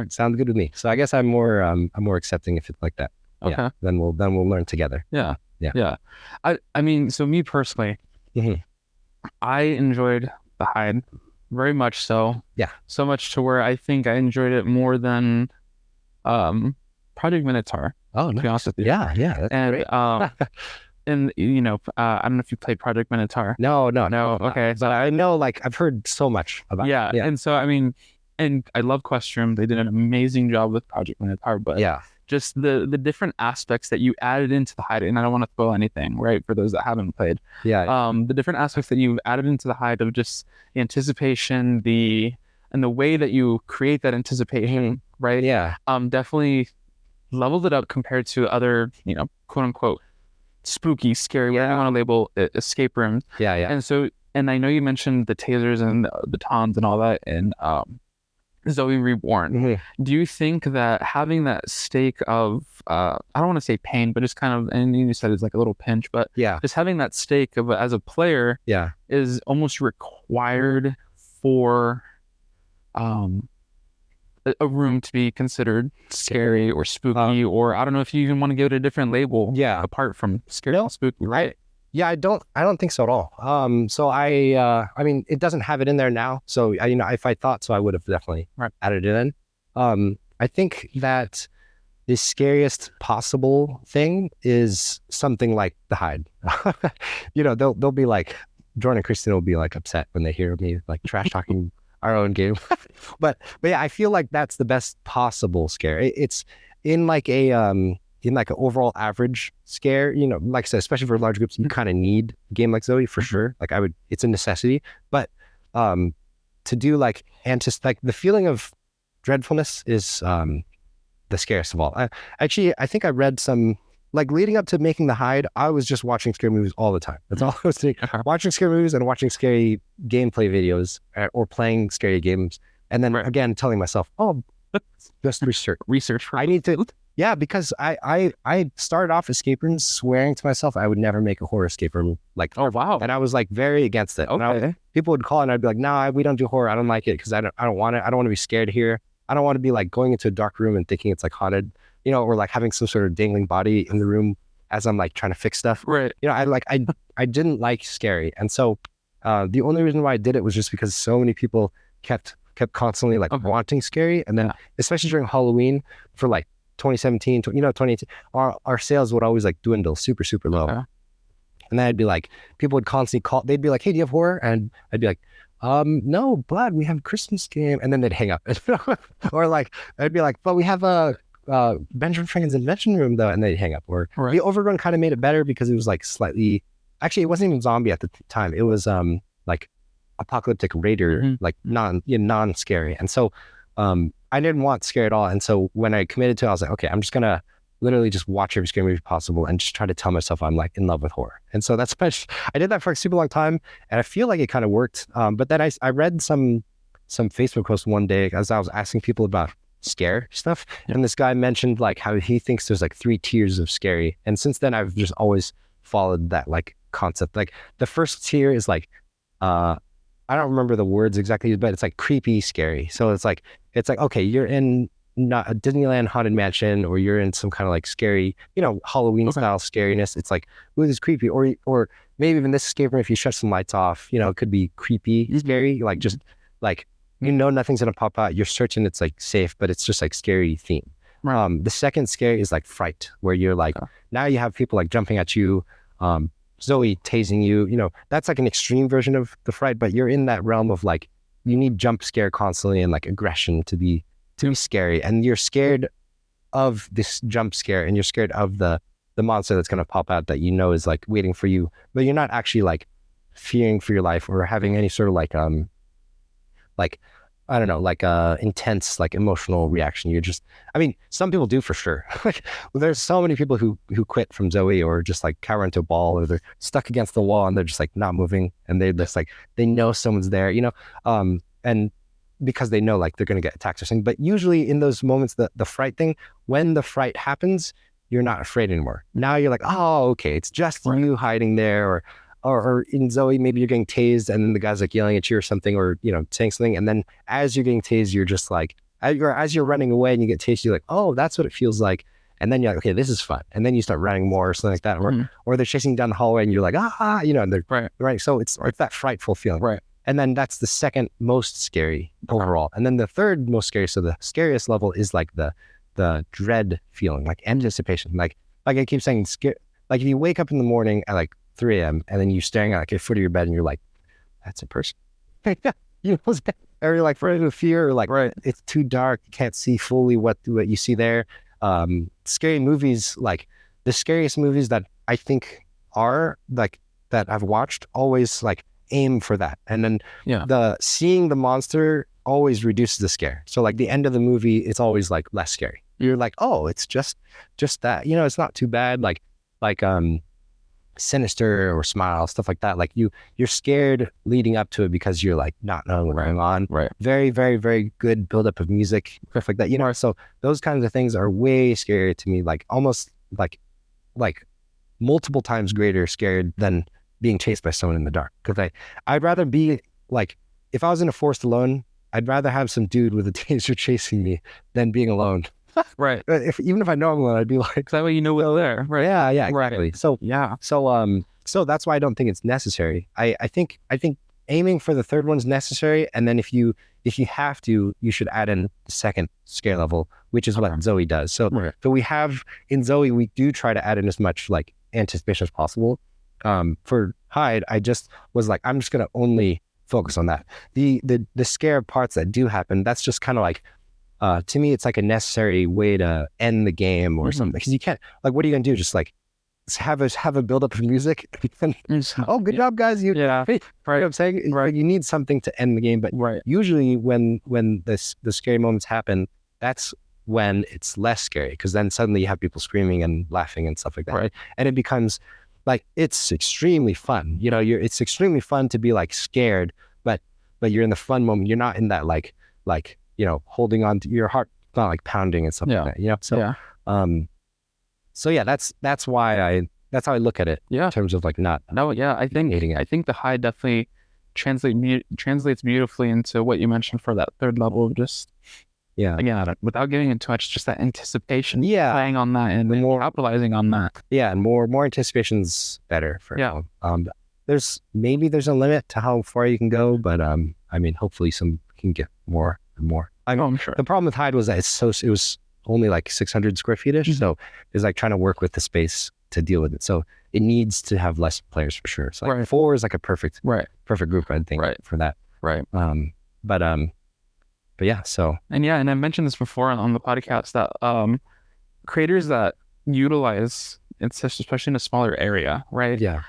sounds good with me. So I guess I'm more accepting if it's like that. Okay. Yeah, then we'll learn together. Yeah. I mean, so me personally, I enjoyed the Hide very much so. Yeah. So much to where I think I enjoyed it more than Project Minotaur. Oh, to be honest with you. Yeah. That's great. And you know, I don't know if you played Project Minotaur. No. Okay, but I know, like, I've heard so much about it. Yeah. And so I mean, and I love Questrum. They did an amazing job with Project Minotaur, but just the different aspects that you added into the Hide, and I don't want to spoil anything, right, for those that haven't played. The different aspects that you added into the Hide of just the anticipation, and the way that you create that anticipation, right? Definitely leveled it up compared to other, you know, quote unquote spooky, scary, whatever you want to label it, escape rooms. Yeah. And so and I know you mentioned the tasers and the batons and all that, and Zoe Reborn. Mm-hmm. Do you think that having that stake of I don't want to say pain, but just kind of, and you said it's like a little pinch, but just having that stake of as a player is almost required for a room to be considered scary or spooky, or I don't know if you even want to give it a different label apart from scary and spooky, right? Yeah, I don't think so at all. So I mean, it doesn't have it in there now. So you know, if I thought so, I would have definitely added it in. I think that the scariest possible thing is something like the hide. You know, they'll be like, Jordan and Kristen will be like upset when they hear me like trash talking our own game. but yeah, I feel like that's the best possible scare. It's in like a in like an overall average scare, you know, like I said, especially for large groups, you kind of need a game like Zoe for sure. Like it's a necessity, but to do like, and just like the feeling of dreadfulness is the scariest of all. I think I read some, like leading up to making the hide, I was just watching scary movies all the time. That's all I was doing. Watching scary movies and watching scary gameplay videos or playing scary games. And then again, telling myself, oh, just research. I need to, because I started off escape rooms swearing to myself I would never make a horror escape room. Like, oh, wow. And I was like very against it. Okay. People would call and I'd be like, no, we don't do horror. I don't like it because I don't want it. I don't want to be scared here. I don't want to be like going into a dark room and thinking it's like haunted, you know, or like having some sort of dangling body in the room as I'm like trying to fix stuff. Right. You know, I didn't like scary. And so the only reason why I did it was just because so many people kept constantly like wanting scary. And then especially during Halloween for like 2017, 2018, our sales would always like dwindle super, super low. Okay. And then I'd be like, people would constantly call, they'd be like, hey, do you have horror? And I'd be like, no, but we have a Christmas game. And then they'd hang up. Or like, I'd be like, but we have a Benjamin Franklin's invention room though. And they'd hang up. Or the Overrun kind of made it better because it was like slightly, actually it wasn't even zombie at the time. It was like apocalyptic raider, like non-scary. And so I didn't want scary at all. And so when I committed to it, I was like, okay, I'm just going to literally just watch every scary movie possible and just try to tell myself I'm like in love with horror. And so that's I did that for a super long time and I feel like it kind of worked. But then I read some Facebook posts one day as I was asking people about scare stuff. And this guy mentioned like how he thinks there's like 3 tiers of scary. And since then I've just always followed that like concept. Like the first tier is like, I don't remember the words exactly, but it's like creepy scary. So it's like, okay, you're in not a Disneyland haunted mansion, or you're in some kind of like scary, you know, Halloween style scariness. It's like, ooh, this is creepy. Or maybe even this escape room, if you shut some lights off, you know, it could be creepy, scary, like just like, you know, nothing's going to pop out. You're certain it's like safe, but it's just like scary theme. The second scary is like fright, where you're like, now you have people like jumping at you, Zoe tasing you, you know, that's like an extreme version of the fright, but you're in that realm of like, you need jump scare constantly and like aggression to be scary. And you're scared of this jump scare and you're scared of the monster that's going to pop out that you know is like waiting for you, but you're not actually like fearing for your life or having any sort of like, I don't know, like intense, like emotional reaction. You're just, I mean, some people do for sure. Like there's so many people who quit from Zoe or just like cower into a ball, or they're stuck against the wall and they're just like not moving. And they're just like, they know someone's there, you know? And because they know like they're going to get attacked or something. But usually in those moments, the fright thing, when the fright happens, you're not afraid anymore. Now you're like, oh, okay, it's just you hiding there, or in Zoe, maybe you're getting tased and then the guy's like yelling at you or something, or, you know, saying something. And then as you're getting tased, you're just like, as you're running away and you get tased, you're like, oh, that's what it feels like. And then you're like, okay, this is fun. And then you start running more or something like that. Or they're chasing down the hallway and you're like, you know, and they're right. So it's that frightful feeling. Right. And then that's the second most scary overall. And then the third most scary, so the scariest level is like the dread feeling, like anticipation. Like I keep saying, like if you wake up in the morning at like 3 a.m. and then you're staring at like a foot of your bed and you're like, that's a person. You know, or you're like afraid of fear, or like, it's too dark, you can't see fully what you see there. Scary movies, like the scariest movies that I think are like that I've watched always like aim for that. And then seeing the monster always reduces the scare. So like the end of the movie, it's always like less scary. You're like, oh, it's just that, you know, it's not too bad. Like sinister or smile, stuff like that. Like you're scared leading up to it because you're like not knowing what's going on. Right. Very, very, very good buildup of music, stuff like that. You know, so those kinds of things are way scarier to me, like almost like multiple times greater scared than being chased by someone in the dark. Because I'd rather be like, if I was in a forest alone, I'd rather have some dude with a taser chasing me than being alone. Right. Even if I know I'm alone, I'd be like, that way you know we're there. Right. Yeah, exactly. Right. So yeah. So that's why I don't think it's necessary. I think aiming for the third one's necessary, and then if you have to, you should add in the second scare level, which is what Zoe does. So so we have in Zoe, we do try to add in as much like anticipation as possible. For Hyde, I just was like, I'm just gonna only focus on that. The scare parts that do happen, that's just kind of like, to me, it's like a necessary way to end the game or something. Because you can't, like, what are you gonna do? Just like have a buildup of music? Oh, good job, guys! You, right? You know what I'm saying, right? You need something to end the game, but usually when the scary moments happen, that's when it's less scary, because then suddenly you have people screaming and laughing and stuff like that, and it becomes like, it's extremely fun. You know, it's extremely fun to be like scared, but you're in the fun moment. You're not in that like you know, holding on to your heart, not like pounding and stuff like that. You know, so so yeah, that's why that's how I look at it. Yeah, in terms of like not. No, yeah, I think the high definitely translates beautifully into what you mentioned for that third level of just. Yeah. Again, without giving it too much, just that anticipation. Yeah. Playing on that and more capitalizing on that. Yeah, and more anticipation's better for there's a limit to how far you can go, but I mean, hopefully some can get more and more. I'm sure. The problem with Hyde was that it was only like 600 square feet-ish, so it's like trying to work with the space to deal with it. So it needs to have less players for sure. So like 4 is like a perfect group, I think, for that. Right. But yeah, so. And I mentioned this before on the podcast that creators that utilize, especially in a smaller area, right? Yeah.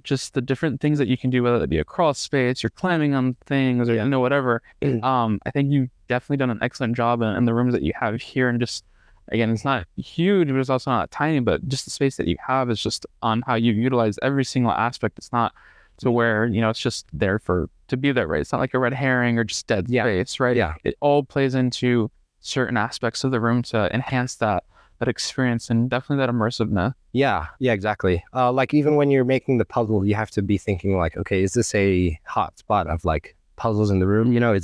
Just the different things that you can do, whether it be a crawl space, you're climbing on things, or whatever. I think you've definitely done an excellent job in the rooms that you have here, and just, again, it's not huge, but it's also not tiny, but just the space that you have is just on how you utilize every single aspect. It's not to where, you know, it's just there to be there, right? It's not like a red herring or just dead space, right? Yeah. It all plays into certain aspects of the room to enhance that experience and definitely that immersiveness. Yeah, exactly. Like even when you're making the puzzle, you have to be thinking like, okay, is this a hot spot of like puzzles in the room? You know,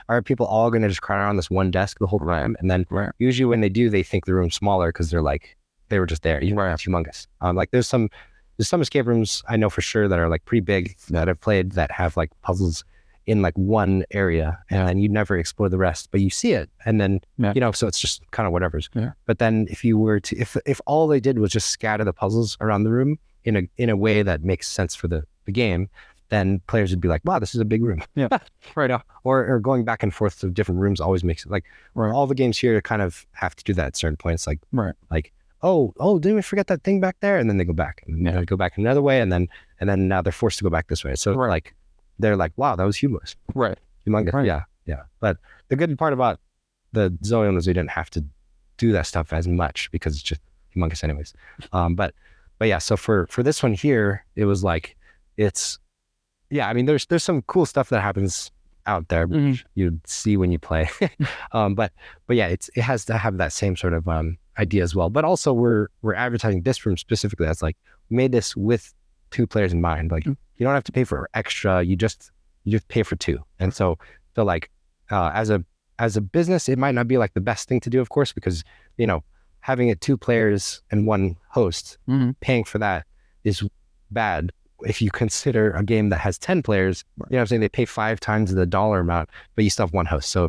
are people all going to just crowd around this one desk the whole time? And then usually when they do, they think the room's smaller because they're like, they were just there. It's humongous. Like there's some escape rooms I know for sure that are like pretty big that I've played that have like puzzles in like one area, and you never explore the rest, but you see it, and then you know, so it's just kind of whatever's. But then if you were to, if all they did was just scatter the puzzles around the room in a way that makes sense for the game, then players would be like, wow, this is a big room. Yeah. Right. Or going back and forth to different rooms always makes it like, all the games here kind of have to do that at certain points. Like, like, oh, didn't we forget that thing back there? And then they go back and they go back another way. And then now they're forced to go back this way. So like, they're like, wow, that was humongous. Right. Humongous. Right. Yeah. Yeah. But the good part about the Zoe is we didn't have to do that stuff as much because it's just humongous anyways. But yeah, so for this one here, it was like, I mean, there's some cool stuff that happens out there, which you'd see when you play. But yeah, it has to have that same sort of idea as well. But also we're advertising this room specifically as like, we made this with 2 players in mind. Like, you don't have to pay for extra. You just pay for 2. And so like, as a business, it might not be like the best thing to do, of course, because, you know, having it 2 players and 1 host, paying for that is bad. If you consider a game that has 10 players, you know what I'm saying? They pay 5 times the dollar amount, but you still have 1 host. So,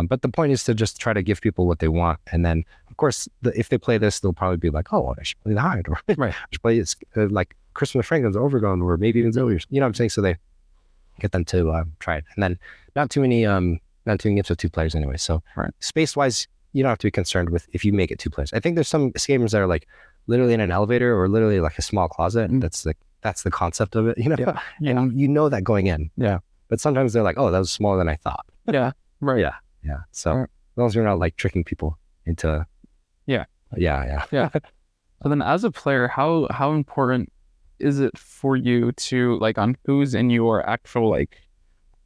but the point is to just try to give people what they want. And then of course, if they play this, they'll probably be like, oh, I should play the Hyde, or I should play it's like Christmas Franklin's Overgone, or maybe even Zoe, you know what I'm saying? So they get them to try it. And then not too many games with 2 players anyway. So space wise, you don't have to be concerned with if you make it 2 players. I think there's some escape rooms that are like literally in an elevator or literally like a small closet. And that's the concept of it, you know? Yeah. And you know that going in. Yeah. But sometimes they're like, oh, that was smaller than I thought. Yeah. Right. Yeah. Yeah. So as long as you're not like tricking people into. Yeah. So then as a player, how important is it for you to like on who's in your actual like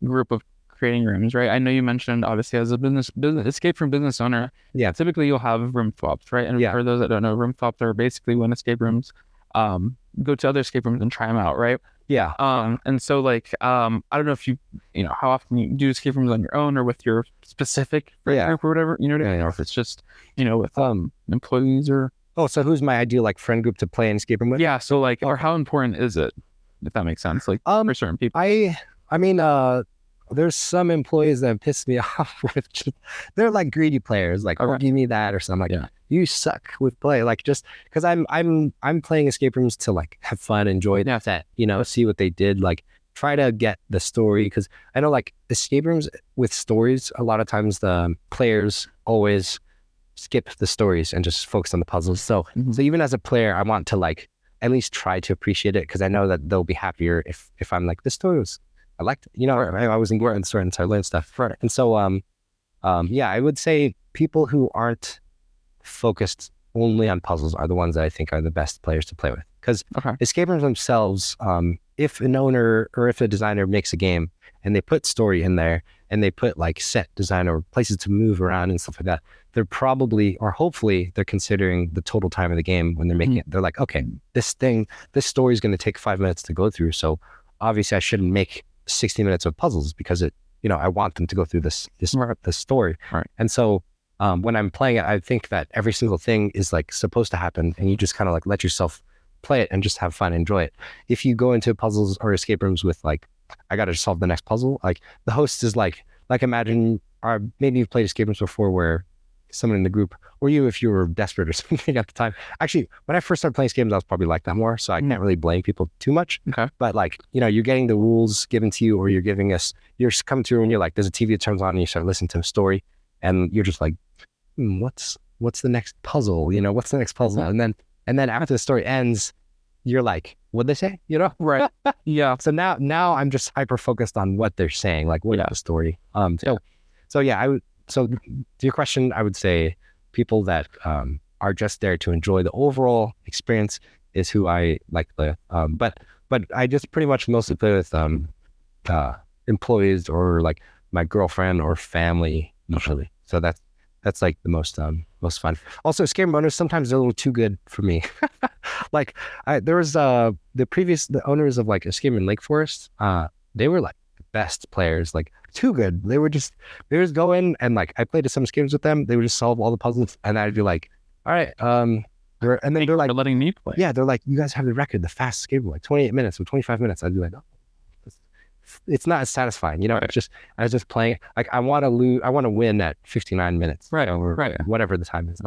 group of creating rooms, right? I know you mentioned obviously as a business escape from business owner, typically you'll have room swaps, right? And for those that don't know, room swaps are basically when escape rooms go to other escape rooms and try them out, right? And so like I don't know if you know how often you do escape rooms on your own or with your specific friend group or whatever, you know what I mean? Or if it's just, you know, with employees or so who's my ideal like friend group to play an escape room with? So like or how important is it, if that makes sense, like for certain people? I mean there's some employees that piss me off with just, they're like greedy players, like give me that or something. Like you suck with play, like just because I'm playing escape rooms to like have fun, enjoy that, you know, see what they did, like try to get the story, because I know like escape rooms with stories, a lot of times the players always skip the stories and just focus on the puzzles. So even as a player, I want to like at least try to appreciate it, because I know that they'll be happier if I'm like, this story was, I liked it. You know, I was engaged in the story and so I learned stuff. And so, I would say people who aren't focused only on puzzles are the ones that I think are the best players to play with. Because escape rooms themselves, if an owner or if a designer makes a game and they put story in there and they put like set design or places to move around and stuff like that, they're probably, or hopefully they're considering the total time of the game when they're making it. They're like, okay, this story is going to take 5 minutes to go through. So obviously I shouldn't make 60 minutes of puzzles because it, you know, I want them to go through this story. And so when I'm playing it, I think that every single thing is like supposed to happen, and you just kind of like let yourself play it and just have fun, enjoy it. If you go into puzzles or escape rooms with like, I got to solve the next puzzle, like the host is like imagine, or maybe you've played escape rooms before where someone in the group, or you if you were desperate or something at the time. Actually, when I first started playing games, I was probably like that more, so I can't really blame people too much. But like, you know, you're getting the rules given to you, or you're coming through and you're like, there's a TV that turns on and you start listening to a story and you're just like, what's the next puzzle? You know, what's the next puzzle? And then after the story ends, you're like, what'd they say? You know? So now I'm just hyper focused on what they're saying, like what is the story? So to your question, I would say people that are just there to enjoy the overall experience is who I like to play. But I just pretty much mostly play with employees or like my girlfriend or family usually. So that's like the most fun. Also, escape room owners, sometimes they're a little too good for me. Like there was the owners of like escape room in Lake Forest. They were like best players, like too good. They would just go in and like I played some games with them. They would just solve all the puzzles, and I'd be like, all right, and then they're like letting me play. Yeah, they're like, you guys have the record, the fastest escape room, like 28 minutes or 25 minutes. I'd be like, oh, it's not as satisfying, you know. It's just I was just playing. Like I want to win at 59 minutes, or whatever the time is.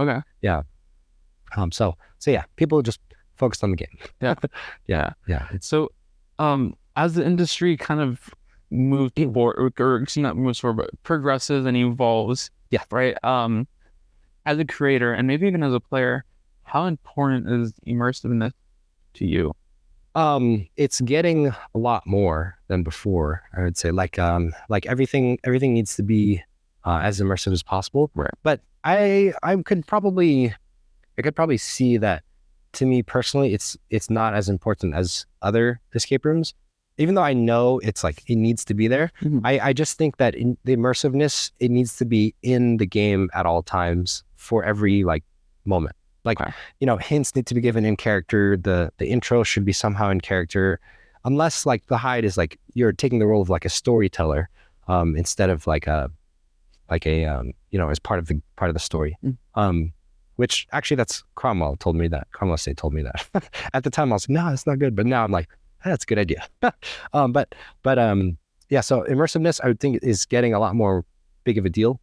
So yeah, people just focused on the game. So, as the industry kind of moves forward, or not moves forward, but progresses and evolves. Right. As a creator and maybe even as a player, how important is immersiveness to you? It's getting a lot more than before, I would say. Like everything needs to be as immersive as possible. But I could probably see that, to me personally, it's not as important as other escape rooms. Even though I know it's like it needs to be there, I just think that in the immersiveness, it needs to be in the game at all times for every like moment. Like, you know, hints need to be given in character. The intro should be somehow in character, unless like the hide is like you're taking the role of like a storyteller instead of like a you know, as part of the story. Which actually that's Cromwell told me that. Cromwell State told me that. At the time I was like, no, it's not good. But now I'm like, that's a good idea. Yeah, so immersiveness I would think is getting a lot more big of a deal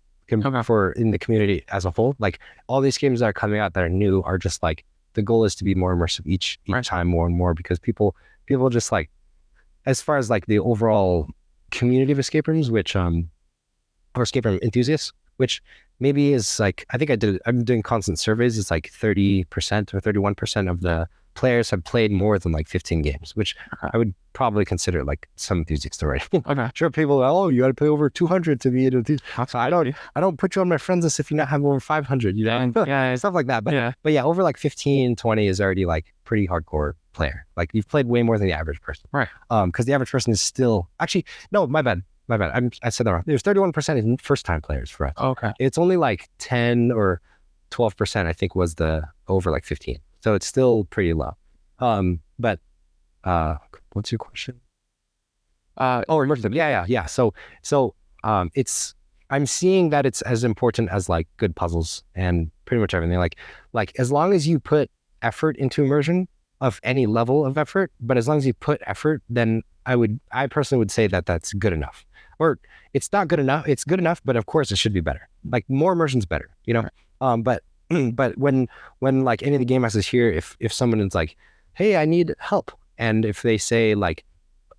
for in the community as a whole. Like all these games that are coming out that are new are just like, the goal is to be more immersive each time more and more, because people just like, as far as like the overall community of escape rooms, which or escape room enthusiasts, which maybe is like, I think I'm doing constant surveys, it's like 30% or 31% of the players have played more than like 15 games, which I would probably consider like some enthusiasts already. Okay. Sure, people are, oh, you got to play over 200 to be an enthusiast. So I don't put you on my friends list if you not have over 500, you know, stuff like that. But yeah, over like 15, 20 is already like pretty hardcore player. Like you've played way more than the average person. Right. Because the average person is still actually, no, my bad. I said that wrong. There's 31% is first time players for us. Okay. It's only like 10 or 12%, I think, was the over like 15. So it's still pretty low. But what's your question? Immersive. Yeah. So it's, I'm seeing that it's as important as like good puzzles and pretty much everything. Like as long as you put effort into immersion of any level of effort, but as long as you put effort, then I personally would say that that's good enough. Or it's not good enough. It's good enough, but of course it should be better. Like more immersion's better, you know? Right. But when like any of the game masters here, if someone is like, hey, I need help. And if they say like,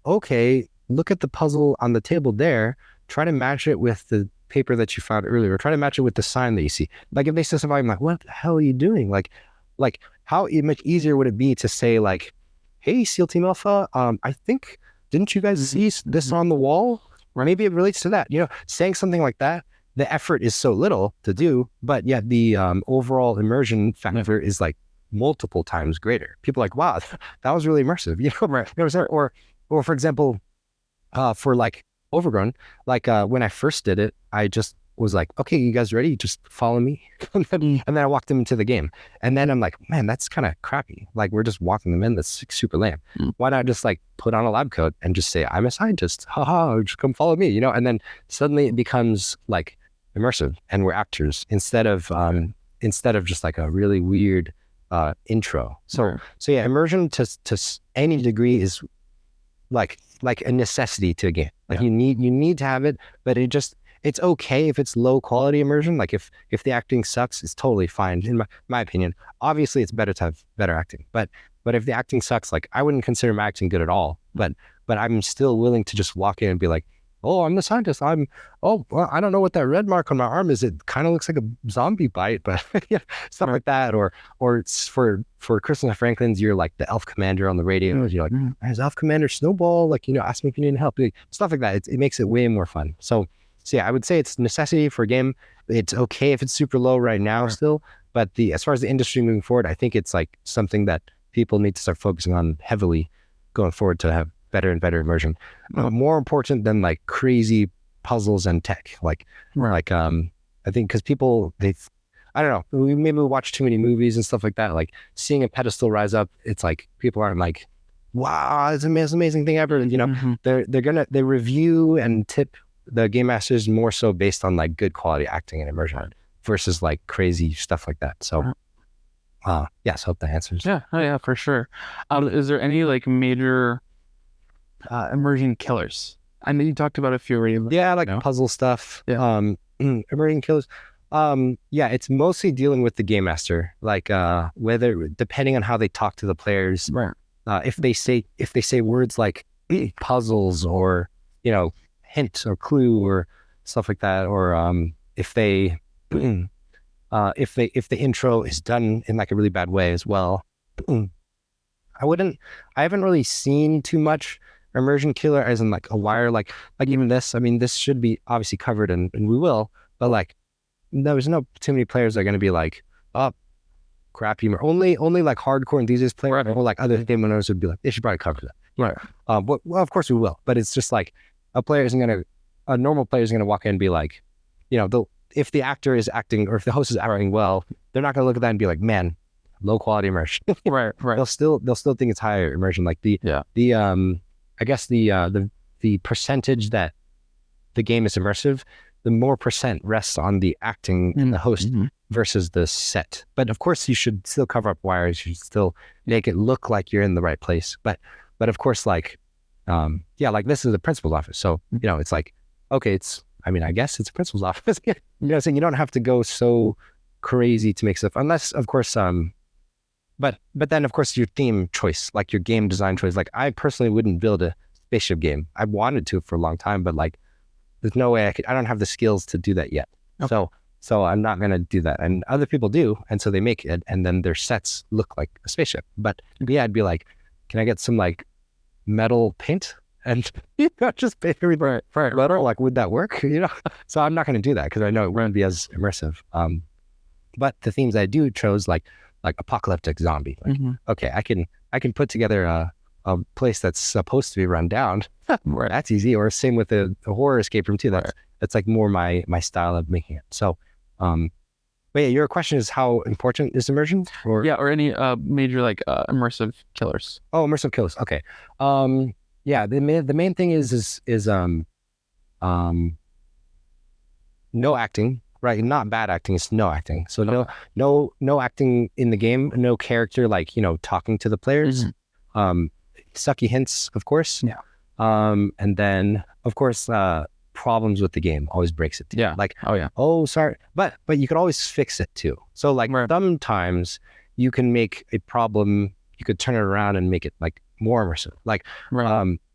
okay, look at the puzzle on the table there, try to match it with the paper that you found earlier, or try to match it with the sign that you see. Like if they say something, I'm like, what the hell are you doing? Like how much easier would it be to say like, hey, SEAL Team Alpha, I think, didn't you guys see this on the wall? Or maybe it relates to that, you know, saying something like that. The effort is so little to do, but yet the overall immersion factor is like multiple times greater. People are like, wow, that was really immersive, you know, right? You know what I'm saying? Or for example, for like Overgrown, like when I first did it, I just was like, okay, you guys ready? Just follow me. And then I walked them into the game. And then I'm like, man, that's kind of crappy. Like we're just walking them in. That's super lame. Why not just like put on a lab coat and just say, I'm a scientist. Haha, just come follow me, you know? And then suddenly it becomes like immersive and we're actors instead of just like a really weird intro. So yeah, immersion to any degree is like a necessity to a game. Like you need to have it, but it's okay if it's low quality immersion. Like if the acting sucks, it's totally fine in my opinion. Obviously it's better to have better acting, but if the acting sucks, like I wouldn't consider my acting good at all, but I'm still willing to just walk in and be like, oh, I'm the scientist. Well, I don't know what that red mark on my arm is. It kind of looks like a zombie bite, but yeah, stuff like that. Or it's for Christopher Franklin's, you're like the elf commander on the radio. You're like, there's Elf Commander Snowball. Like, you know, ask me if you need help. Like, stuff like that. It makes it way more fun. So yeah, I would say it's necessity for a game. It's okay if it's super low right now still, but as far as the industry moving forward, I think it's like something that people need to start focusing on heavily going forward to have better and better immersion. More important than like crazy puzzles and tech. I think because people, I don't know, maybe we watch too many movies and stuff like that. Like seeing a pedestal rise up, it's like people aren't like, wow, it's the most amazing thing ever. And, you know, they review and tip the game masters more so based on like good quality acting and immersion versus like crazy stuff like that. So yes, hope that answers. Yeah, for sure. Is there any like major immersion killers? I know you talked about a few already. Yeah, like puzzle stuff. Immersion killers. It's mostly dealing with the game master, like whether depending on how they talk to the players. Right. If they say words like puzzles or, you know, hint or clue or stuff like that, or if the intro is done in like a really bad way as well. I haven't really seen too much immersion killer as in like a wire, like even this. I mean, this should be obviously covered and we will, but like there's no too many players that are going to be like, oh, crappy. Only like hardcore enthusiast players or like other game owners would be like, they should probably cover that. Right. Well, of course we will, but it's just like a normal player isn't going to walk in and be like, you know, if the actor is acting or if the host is acting well, they're not going to look at that and be like, man, low quality immersion. Right. They'll still think it's higher immersion. Like I guess the percentage that the game is immersive, the more percent rests on the acting and the host versus the set. But of course you should still cover up wires. You should still make it look like you're in the right place. But of course, like, like this is the principal's office. So, you know, it's like, okay, I guess it's a principal's office. You know what I'm saying? You don't have to go so crazy to make stuff unless, of course, but then of course your theme choice, like your game design choice. Like I personally wouldn't build a spaceship game. I wanted to for a long time, but like there's no way I don't have the skills to do that yet. Okay. So I'm not going to do that. And other people do. And so they make it, and then their sets look like a spaceship. But yeah, I'd be like, can I get some like metal paint? And just paint everything metal? Like, would that work? So I'm not going to do that because I know it won't be as immersive. But the themes I do chose like apocalyptic zombie. Like, okay, I can put together a place that's supposed to be run down. That's easy. Or same with the horror escape room too. That's like more my style of making it. So, but yeah, your question is how important is immersion? Or any major like immersive killers. Oh, immersive killers. Okay. Yeah, the main thing is no acting, right? Not bad acting, it's no acting. So no acting in the game, no character like, talking to the players. Sucky hints, of course. Yeah. And then of course problems with the game always breaks it too. Yeah. Like, oh sorry. But you could always fix it too. So like sometimes you can make a problem, you could turn it around and make it like more immersive. Like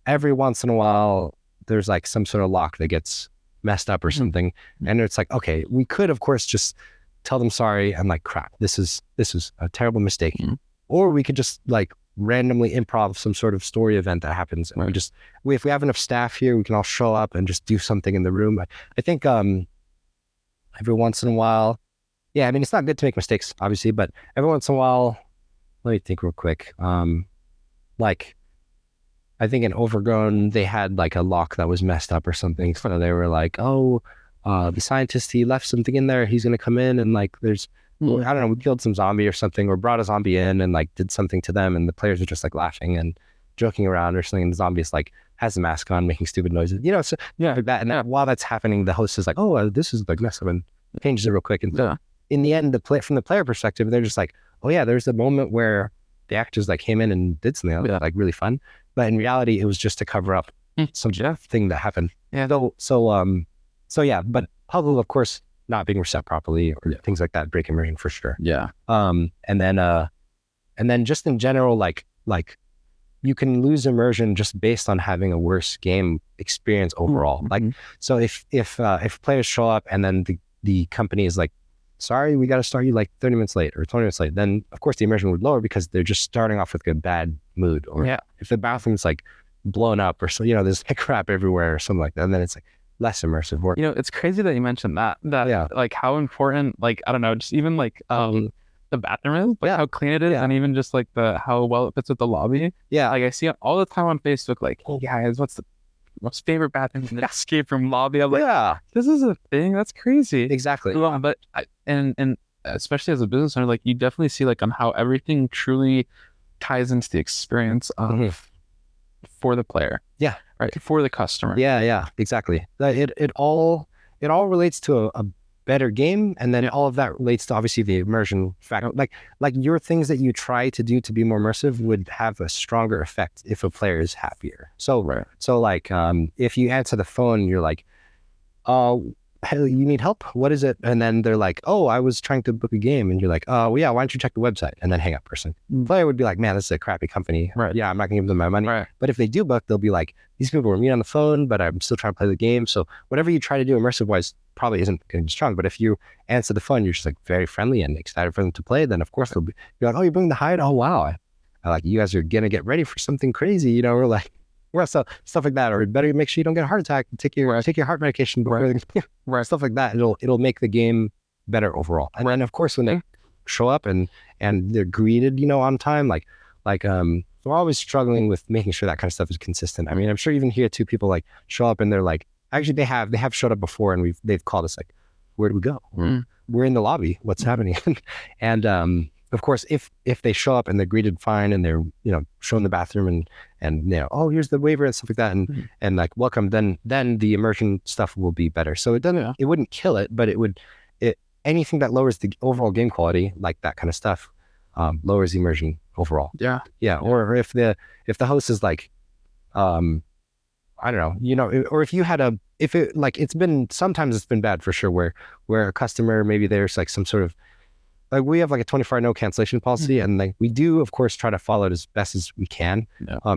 every once in a while there's like some sort of lock that gets messed up or something. And it's like, okay, we could of course just tell them sorry and like, crap, this is a terrible mistake. Or we could just like randomly improv some sort of story event that happens. And if we have enough staff here, we can all show up and just do something in the room. I think every once in a while, I mean, it's not good to make mistakes, obviously, but every once in a while, let me think real quick. Like, I think in Overgrown, they had like a lock that was messed up or something. So they were like, the scientist, he left something in there. He's going to come in and like, there's, I don't know, we killed some zombie or something, or brought a zombie in and like did something to them. And the players are just like laughing and joking around or something. And the zombie is like, has a mask on, making stupid noises, so like that. And while that's happening, the host is like, this is like messed up, and changes it real quick. And in the end, from the player perspective, they're just like, there's a moment where the actors like came in and did something like really fun. But in reality, it was just to cover up some thing that happened. Yeah. So yeah, but puzzle, of course, not being reset properly or things like that break immersion for sure. Yeah. And then just in general, like you can lose immersion just based on having a worse game experience overall. Like, so if players show up and then the company is like, sorry, we got to start you like 30 minutes late or 20 minutes late, then of course the immersion would lower because they're just starting off with a bad mood. Or if the bathroom's like blown up or so, there's like crap everywhere or something like that, and then it's like less immersive work. It's crazy that you mentioned that like how important, like, I don't know, just even like the bathroom is, but how clean it is, and even just like how well it fits with the lobby. Yeah, like I see it all the time on Facebook, like, hey guys, what's the most favorite bathroom in the escape room lobby? I'm like, this is a thing. That's crazy. Exactly. But and especially as a business owner, like you definitely see like on how everything truly ties into the experience of for the player. Yeah. Right. For the customer. Yeah. Exactly. It all relates to a better game, and then all of that relates to obviously the immersion factor. Like your things that you try to do to be more immersive would have a stronger effect if a player is happier. So like if you answer the phone, you're like, hey, you need help? What is it? And then they're like, I was trying to book a game, and you're like, why don't you check the website? And then hang up person. The player would be like, man, this is a crappy company. Right. Yeah, I'm not gonna give them my money. Right. But if they do book, they'll be like, these people were mean on the phone, but I'm still trying to play the game. So whatever you try to do immersive wise probably isn't going to be strong. But if you answer the phone, you're just like very friendly and excited for them to play, then of course they'll be like, you're bringing the hide? Oh wow. I like, you guys are gonna get ready for something crazy, we're like, stuff like that. Or better make sure you don't get a heart attack, take your heart medication before stuff like that. It'll make the game better overall. And then of course when they show up and they're greeted, on time, like we're always struggling with making sure that kind of stuff is consistent. I mean, I'm sure even here too, people like show up and they're like, actually they have showed up before, and they've called us like, where do we go? We're in the lobby. What's happening? And of course, if they show up and they're greeted fine and they're shown the bathroom and here's the waiver and stuff like that, and like welcome, then the immersion stuff will be better. So it wouldn't kill it, but anything that lowers the overall game quality, like that kind of stuff, lowers immersion overall. Yeah. Or if the host is like, I don't know, or if you had sometimes it's been bad for sure, where a customer, maybe there's like some sort of, like we have like a 24-hour no cancellation policy, and like we do of course try to follow it as best as we can.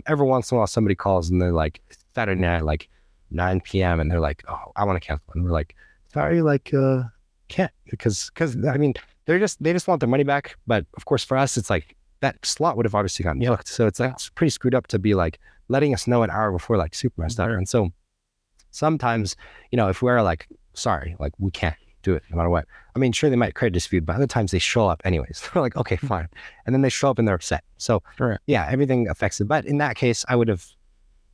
Every once in a while somebody calls and they're like Saturday night, like 9 p.m. and they're like, I want to cancel, and we're like, sorry, like can't because I mean they just want their money back. But of course for us it's like that slot would have obviously gotten booked. So it's like it's pretty screwed up to be like letting us know an hour before like super messed up. And so sometimes, if we're like, sorry, like we can't do it no matter what. I mean, sure, they might create a dispute, but other times they show up anyways. They're like, okay, fine. And then they show up and they're upset. So yeah, everything affects it. But in that case,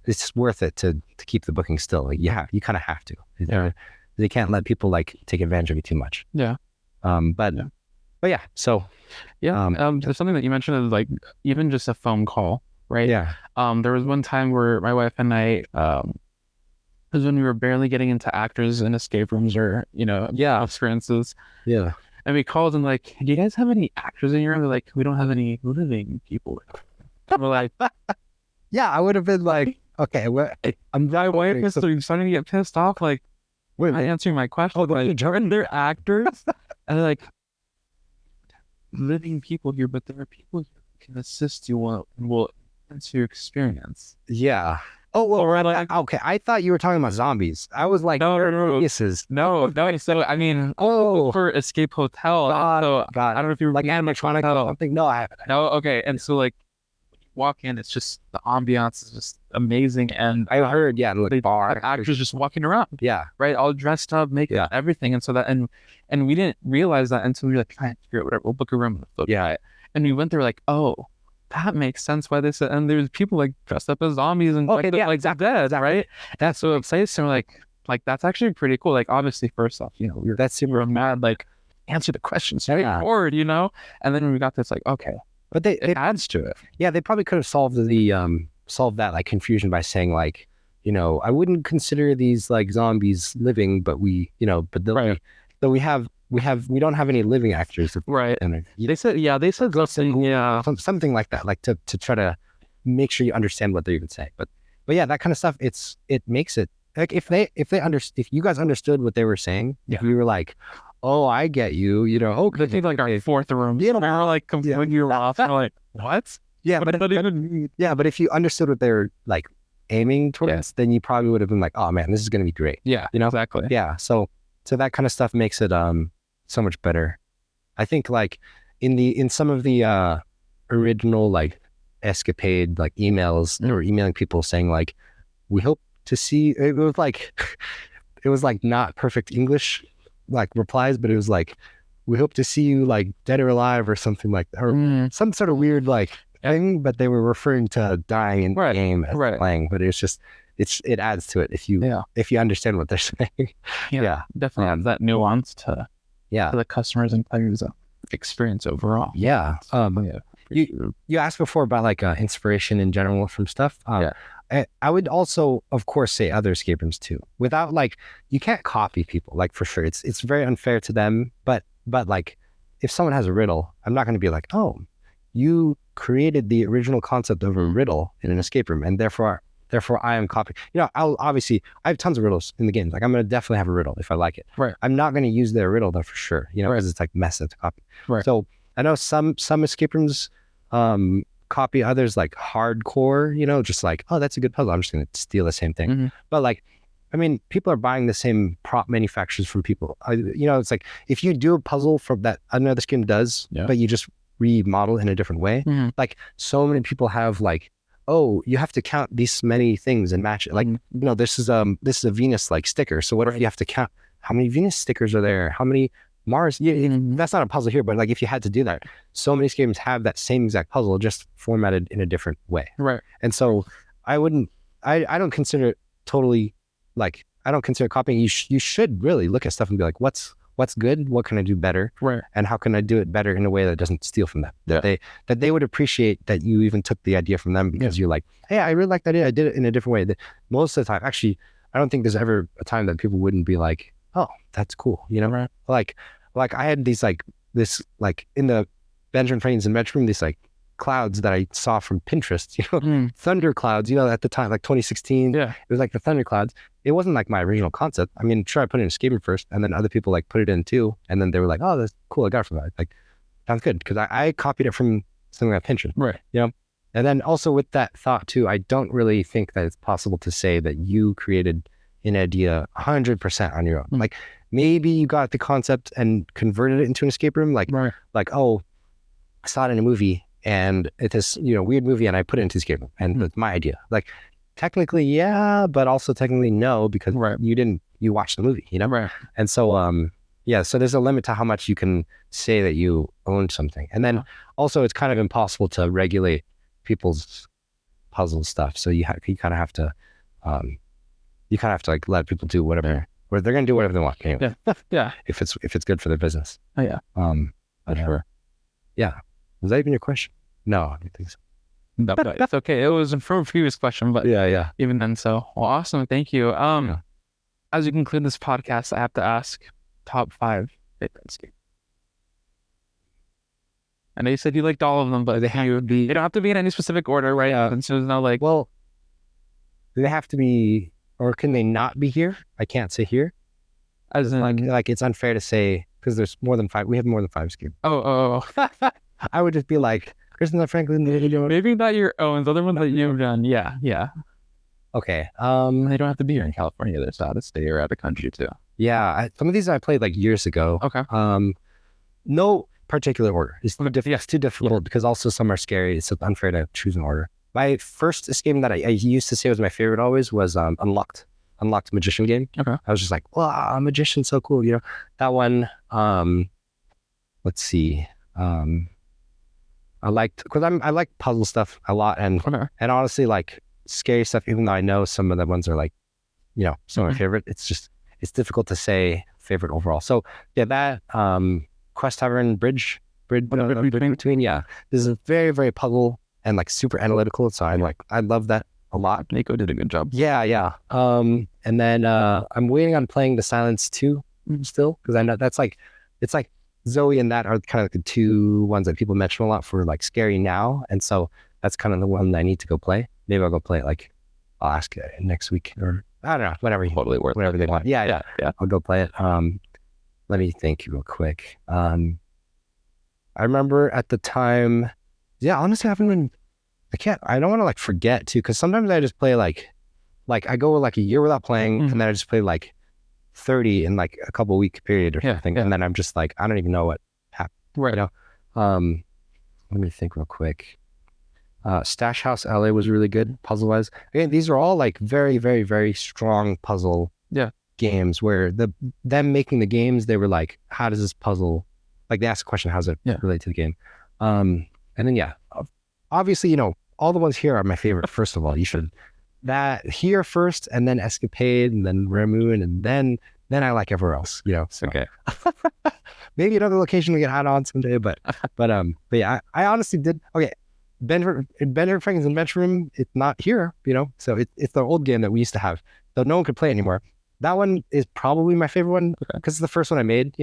it's worth it to keep the booking still. Like, you kind of have to. They can't let people like take advantage of you too much. Yeah. But yeah, so. There's something that you mentioned is like, even just a phone call, right? Yeah. There was one time where my wife and I, was when we were barely getting into actors in escape rooms or, experiences. Yeah. And we called and like, do you guys have any actors in here? They're like, we don't have any living people. We're like, yeah, I would have been like, okay, my wife is starting to get pissed off. Like, wait, am I answering my question? Oh, they're actors? And they're like, living people here, but there are people here who can assist you and will enhance your experience. Yeah. Oh, well, right. Okay. I thought you were talking about zombies. I was like, no. No. So, I mean, for Escape Hotel. I don't know if you were like animatronic or something. No, I haven't. No, okay. And so, like, when you walk in, it's just the ambiance is just amazing. And I heard, like bar actors just walking around. Yeah. Right. All dressed up, makeup, everything. And so and we didn't realize that until we were like, trying to figure out whatever. We'll book a room. Yeah. And we went there like, oh, that makes sense why they said, and there's people like dressed up as zombies and exactly. Dead, right? That's so exciting. So like that's actually pretty cool. Like obviously, first off, that's super mad. Like answer the questions forward, and then when we got this, like okay, but it adds to it. Yeah, they probably could have solved that like confusion by saying like, I wouldn't consider these like zombies living, but we don't have any living actors. Right. And they said something like that, like to try to make sure you understand what they're even saying. But yeah, that kind of stuff, it makes it like if you guys understood what they were saying, if we were like, oh, I get you, they think like our fourth room, they're like completely off. I'm like, what? Yeah, but if you understood what they're like aiming towards, then you probably would have been like, oh man, this is gonna be great. Yeah, exactly. Yeah, so that kind of stuff makes it so much better. I think like in some of the original like Escapade like emails, they were emailing people saying like, we hope to see, it was like not perfect English like replies, but it was like, we hope to see you like dead or alive or something like that, or some sort of weird like thing, but they were referring to dying in the game as playing, but it's just it adds to it if you understand what they're saying. Definitely adds that nuance to the customers and players experience overall. You asked before about like inspiration in general from stuff. I would also of course say other escape rooms too, without like, you can't copy people, like for sure it's very unfair to them, but like if someone has a riddle, I'm not going to be like, oh, you created the original concept of a riddle in an escape room and therefore I am copying. I have tons of riddles in the games. Like I'm going to definitely have a riddle if I like it. Right. I'm not going to use their riddle though for sure, because it's like messy to copy. Right. So I know some escape rooms copy others like hardcore, just like, oh, that's a good puzzle, I'm just going to steal the same thing. Mm-hmm. But like, I mean, people are buying the same prop manufacturers from people. It's like if you do a puzzle from that another game does, but you just remodel in a different way. Mm-hmm. Like so many people have like, oh, you have to count these many things and match it. Like, this is a Venus like sticker. So what if you have to count how many Venus stickers are there? How many Mars? That's not a puzzle here, but like if you had to do that, so many games have that same exact puzzle, just formatted in a different way. Right. And so I don't consider it totally like, I don't consider copying. You should really look at stuff and be like, what's good? What can I do better? Right. And how can I do it better in a way that doesn't steal from them? Yeah. That they would appreciate that you even took the idea from them, because you're like, hey, I really like that idea. I did it in a different way. Most of the time, actually, I don't think there's ever a time that people wouldn't be like, oh, that's cool. Right. Like I had this in the Benjamin Franklin's and Metro Room, these like clouds that I saw from Pinterest, thunder clouds, at the time, like 2016, it was like the thunder clouds. It wasn't like my original concept. I mean, sure, I put it in escape room first, and then other people like put it in too. And then they were like, oh, that's cool. I got it from that. Like, sounds good. Because I copied it from something like Pinterest. Right. And then also with that thought too, I don't really think that it's possible to say that you created an idea 100% on your own. Like maybe you got the concept and converted it into an escape room. Like, oh, I saw it in a movie and it's this, weird movie and I put it into escape room and it's my idea. Like technically, yeah, but also technically no, because you watched the movie, And so, so there's a limit to how much you can say that you own something. And then also it's kind of impossible to regulate people's puzzle stuff. So you kind of have to, like let people do whatever, or they're going to do whatever they want anyway. Yeah. If it's good for their business. Oh yeah. For sure. Yeah. Was that even your question? No, I don't think so. No, it's okay. It was from a previous question, but yeah. Even then, well, awesome. Thank you. As we conclude this podcast, I have to ask top 5 favorite escape. I know you said you liked all of them, but they don't have to be in any specific order, right? And so there's no like. Well, do they have to be, or can they not be here? I can't say here. As in, like it's unfair to say because there's more than 5. We have more than 5 escape. Oh. I would just be like, Kristen Franklin. Maybe not your own. The other ones that you've done. Yeah. Okay. They don't have to be here in California. They're out of state or out of country too. Yeah. Some of these I played like years ago. Okay. No particular order. It's too difficult because also some are scary. It's unfair to choose an order. My first escape that I used to say was my favorite always was Unlocked magician game. Okay. I was just like, wow, a magician, so cool. That one. Let's see. I like puzzle stuff a lot, and honestly, like scary stuff. Even though I know some of the ones are like, some of my favorite. It's difficult to say favorite overall. So yeah, that Quest Tavern Bridge between. Yeah, this is a very very puzzle and like super analytical. So I love that a lot. Nico did a good job. Yeah. And then I'm waiting on playing The Silence 2 still because I know that's like it's like. Zoe and that are kind of like the 2 ones that people mention a lot for like scary now. And so that's kind of the one that I need to go play. Maybe I'll go play it like, I'll ask it next week or I don't know, whatever they want. Yeah. I'll go play it. Let me think real quick. I remember at the time, honestly, I don't want to like forget too. Cause sometimes I just play like I go like a year without playing and then I just play like 30 in like a couple week period or something. And then I'm just like, I don't even know what happened. Right. Let me think real quick. Stash House LA was really good puzzle wise. Again, these are all like very, very, very strong puzzle games where them making the games, they were like, how does this puzzle, like they asked a question, how does it relate to the game? And then, obviously, all the ones here are my favorite. First of all, you should that here first and then Escapade and then Rare Moon and then I like everywhere else, so. Okay. Maybe another location we can add on someday, but yeah, I honestly did. Okay. Benjamin Franklin's Adventure Room, it's not here, so it's the old game that we used to have, so no one could play anymore. That one is probably my favorite one because it's the first one I made,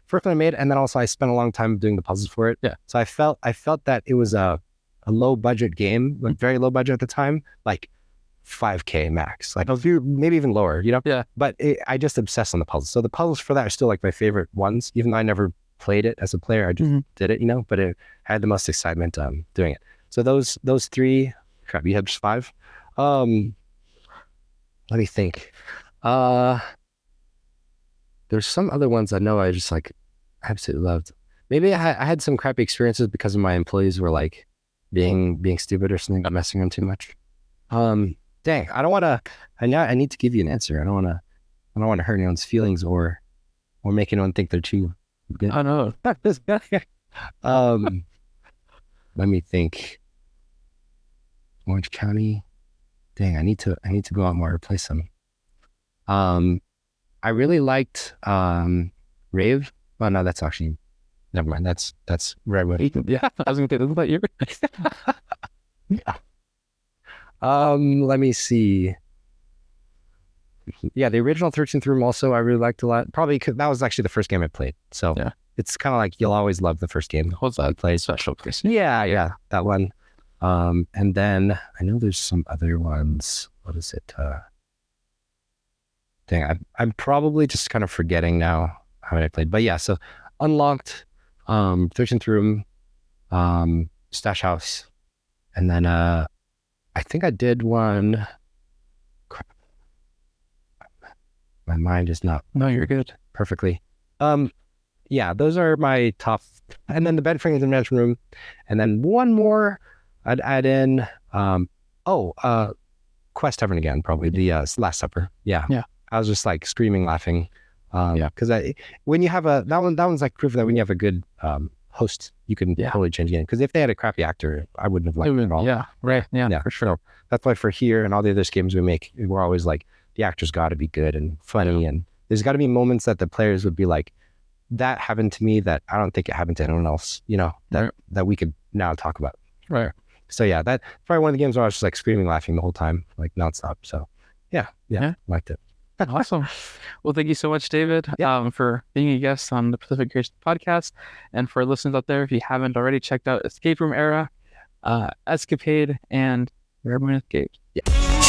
first one I made. And then also I spent a long time doing the puzzles for it. Yeah. So I felt that it was a low budget game, like very low budget at the time, like $5,000 max, like maybe even lower, Yeah. But I just obsessed on the puzzles. So the puzzles for that are still like my favorite ones, even though I never played it as a player. I just did it, but it had the most excitement doing it. So those 3, crap, you had just 5. Let me think. There's some other ones I know I just like absolutely loved. Maybe I had some crappy experiences because of my employees were like being stupid or something, messing them too much. Dang, I don't want to. I need to give you an answer. I don't want to hurt anyone's feelings or make anyone think they're too good. I know. Let me think. Orange County. Dang, I need to go out more, play some. I really liked Rave. Oh no, that's actually never mind. That's Redwood. Yeah, I was gonna say, isn't that your? Yeah. Let me see. Yeah, the original 13th Room also I really liked a lot. Probably because that was actually the first game I played. So yeah, it's kind of like you'll always love the first game. What's that? Played Special case. Yeah, that one. And then I know there's some other ones. What is it? Dang, I'm probably just kind of forgetting now how many I played. But yeah, so Unlocked, 13th Room, Stash House, and then I think I did one. my mind is not. No, you're good. Perfectly. Yeah, those are my top. And then the bed frame is the management room. And then one more I'd add in. Quest Tavern again, probably the Last Supper. Yeah. I was just like screaming, laughing. Because when you have that one's like proof that when you have a good host, you can totally change the game. Because if they had a crappy actor, I wouldn't have liked it at all. Yeah, right. Yeah, for sure. So that's why for here and all the other games we make, we're always like, the actors got to be good and funny, and there's got to be moments that the players would be like, that happened to me that I don't think it happened to anyone else, that we could now talk about. Right. So yeah, that's probably one of the games where I was just like screaming, laughing the whole time, like nonstop. So yeah, liked it. Awesome. Well, thank you so much, David, for being a guest on the Pacific Creation Podcast. And for listeners out there, if you haven't already checked out Escape Room Era, Escapade, and Rare Escape. Yeah.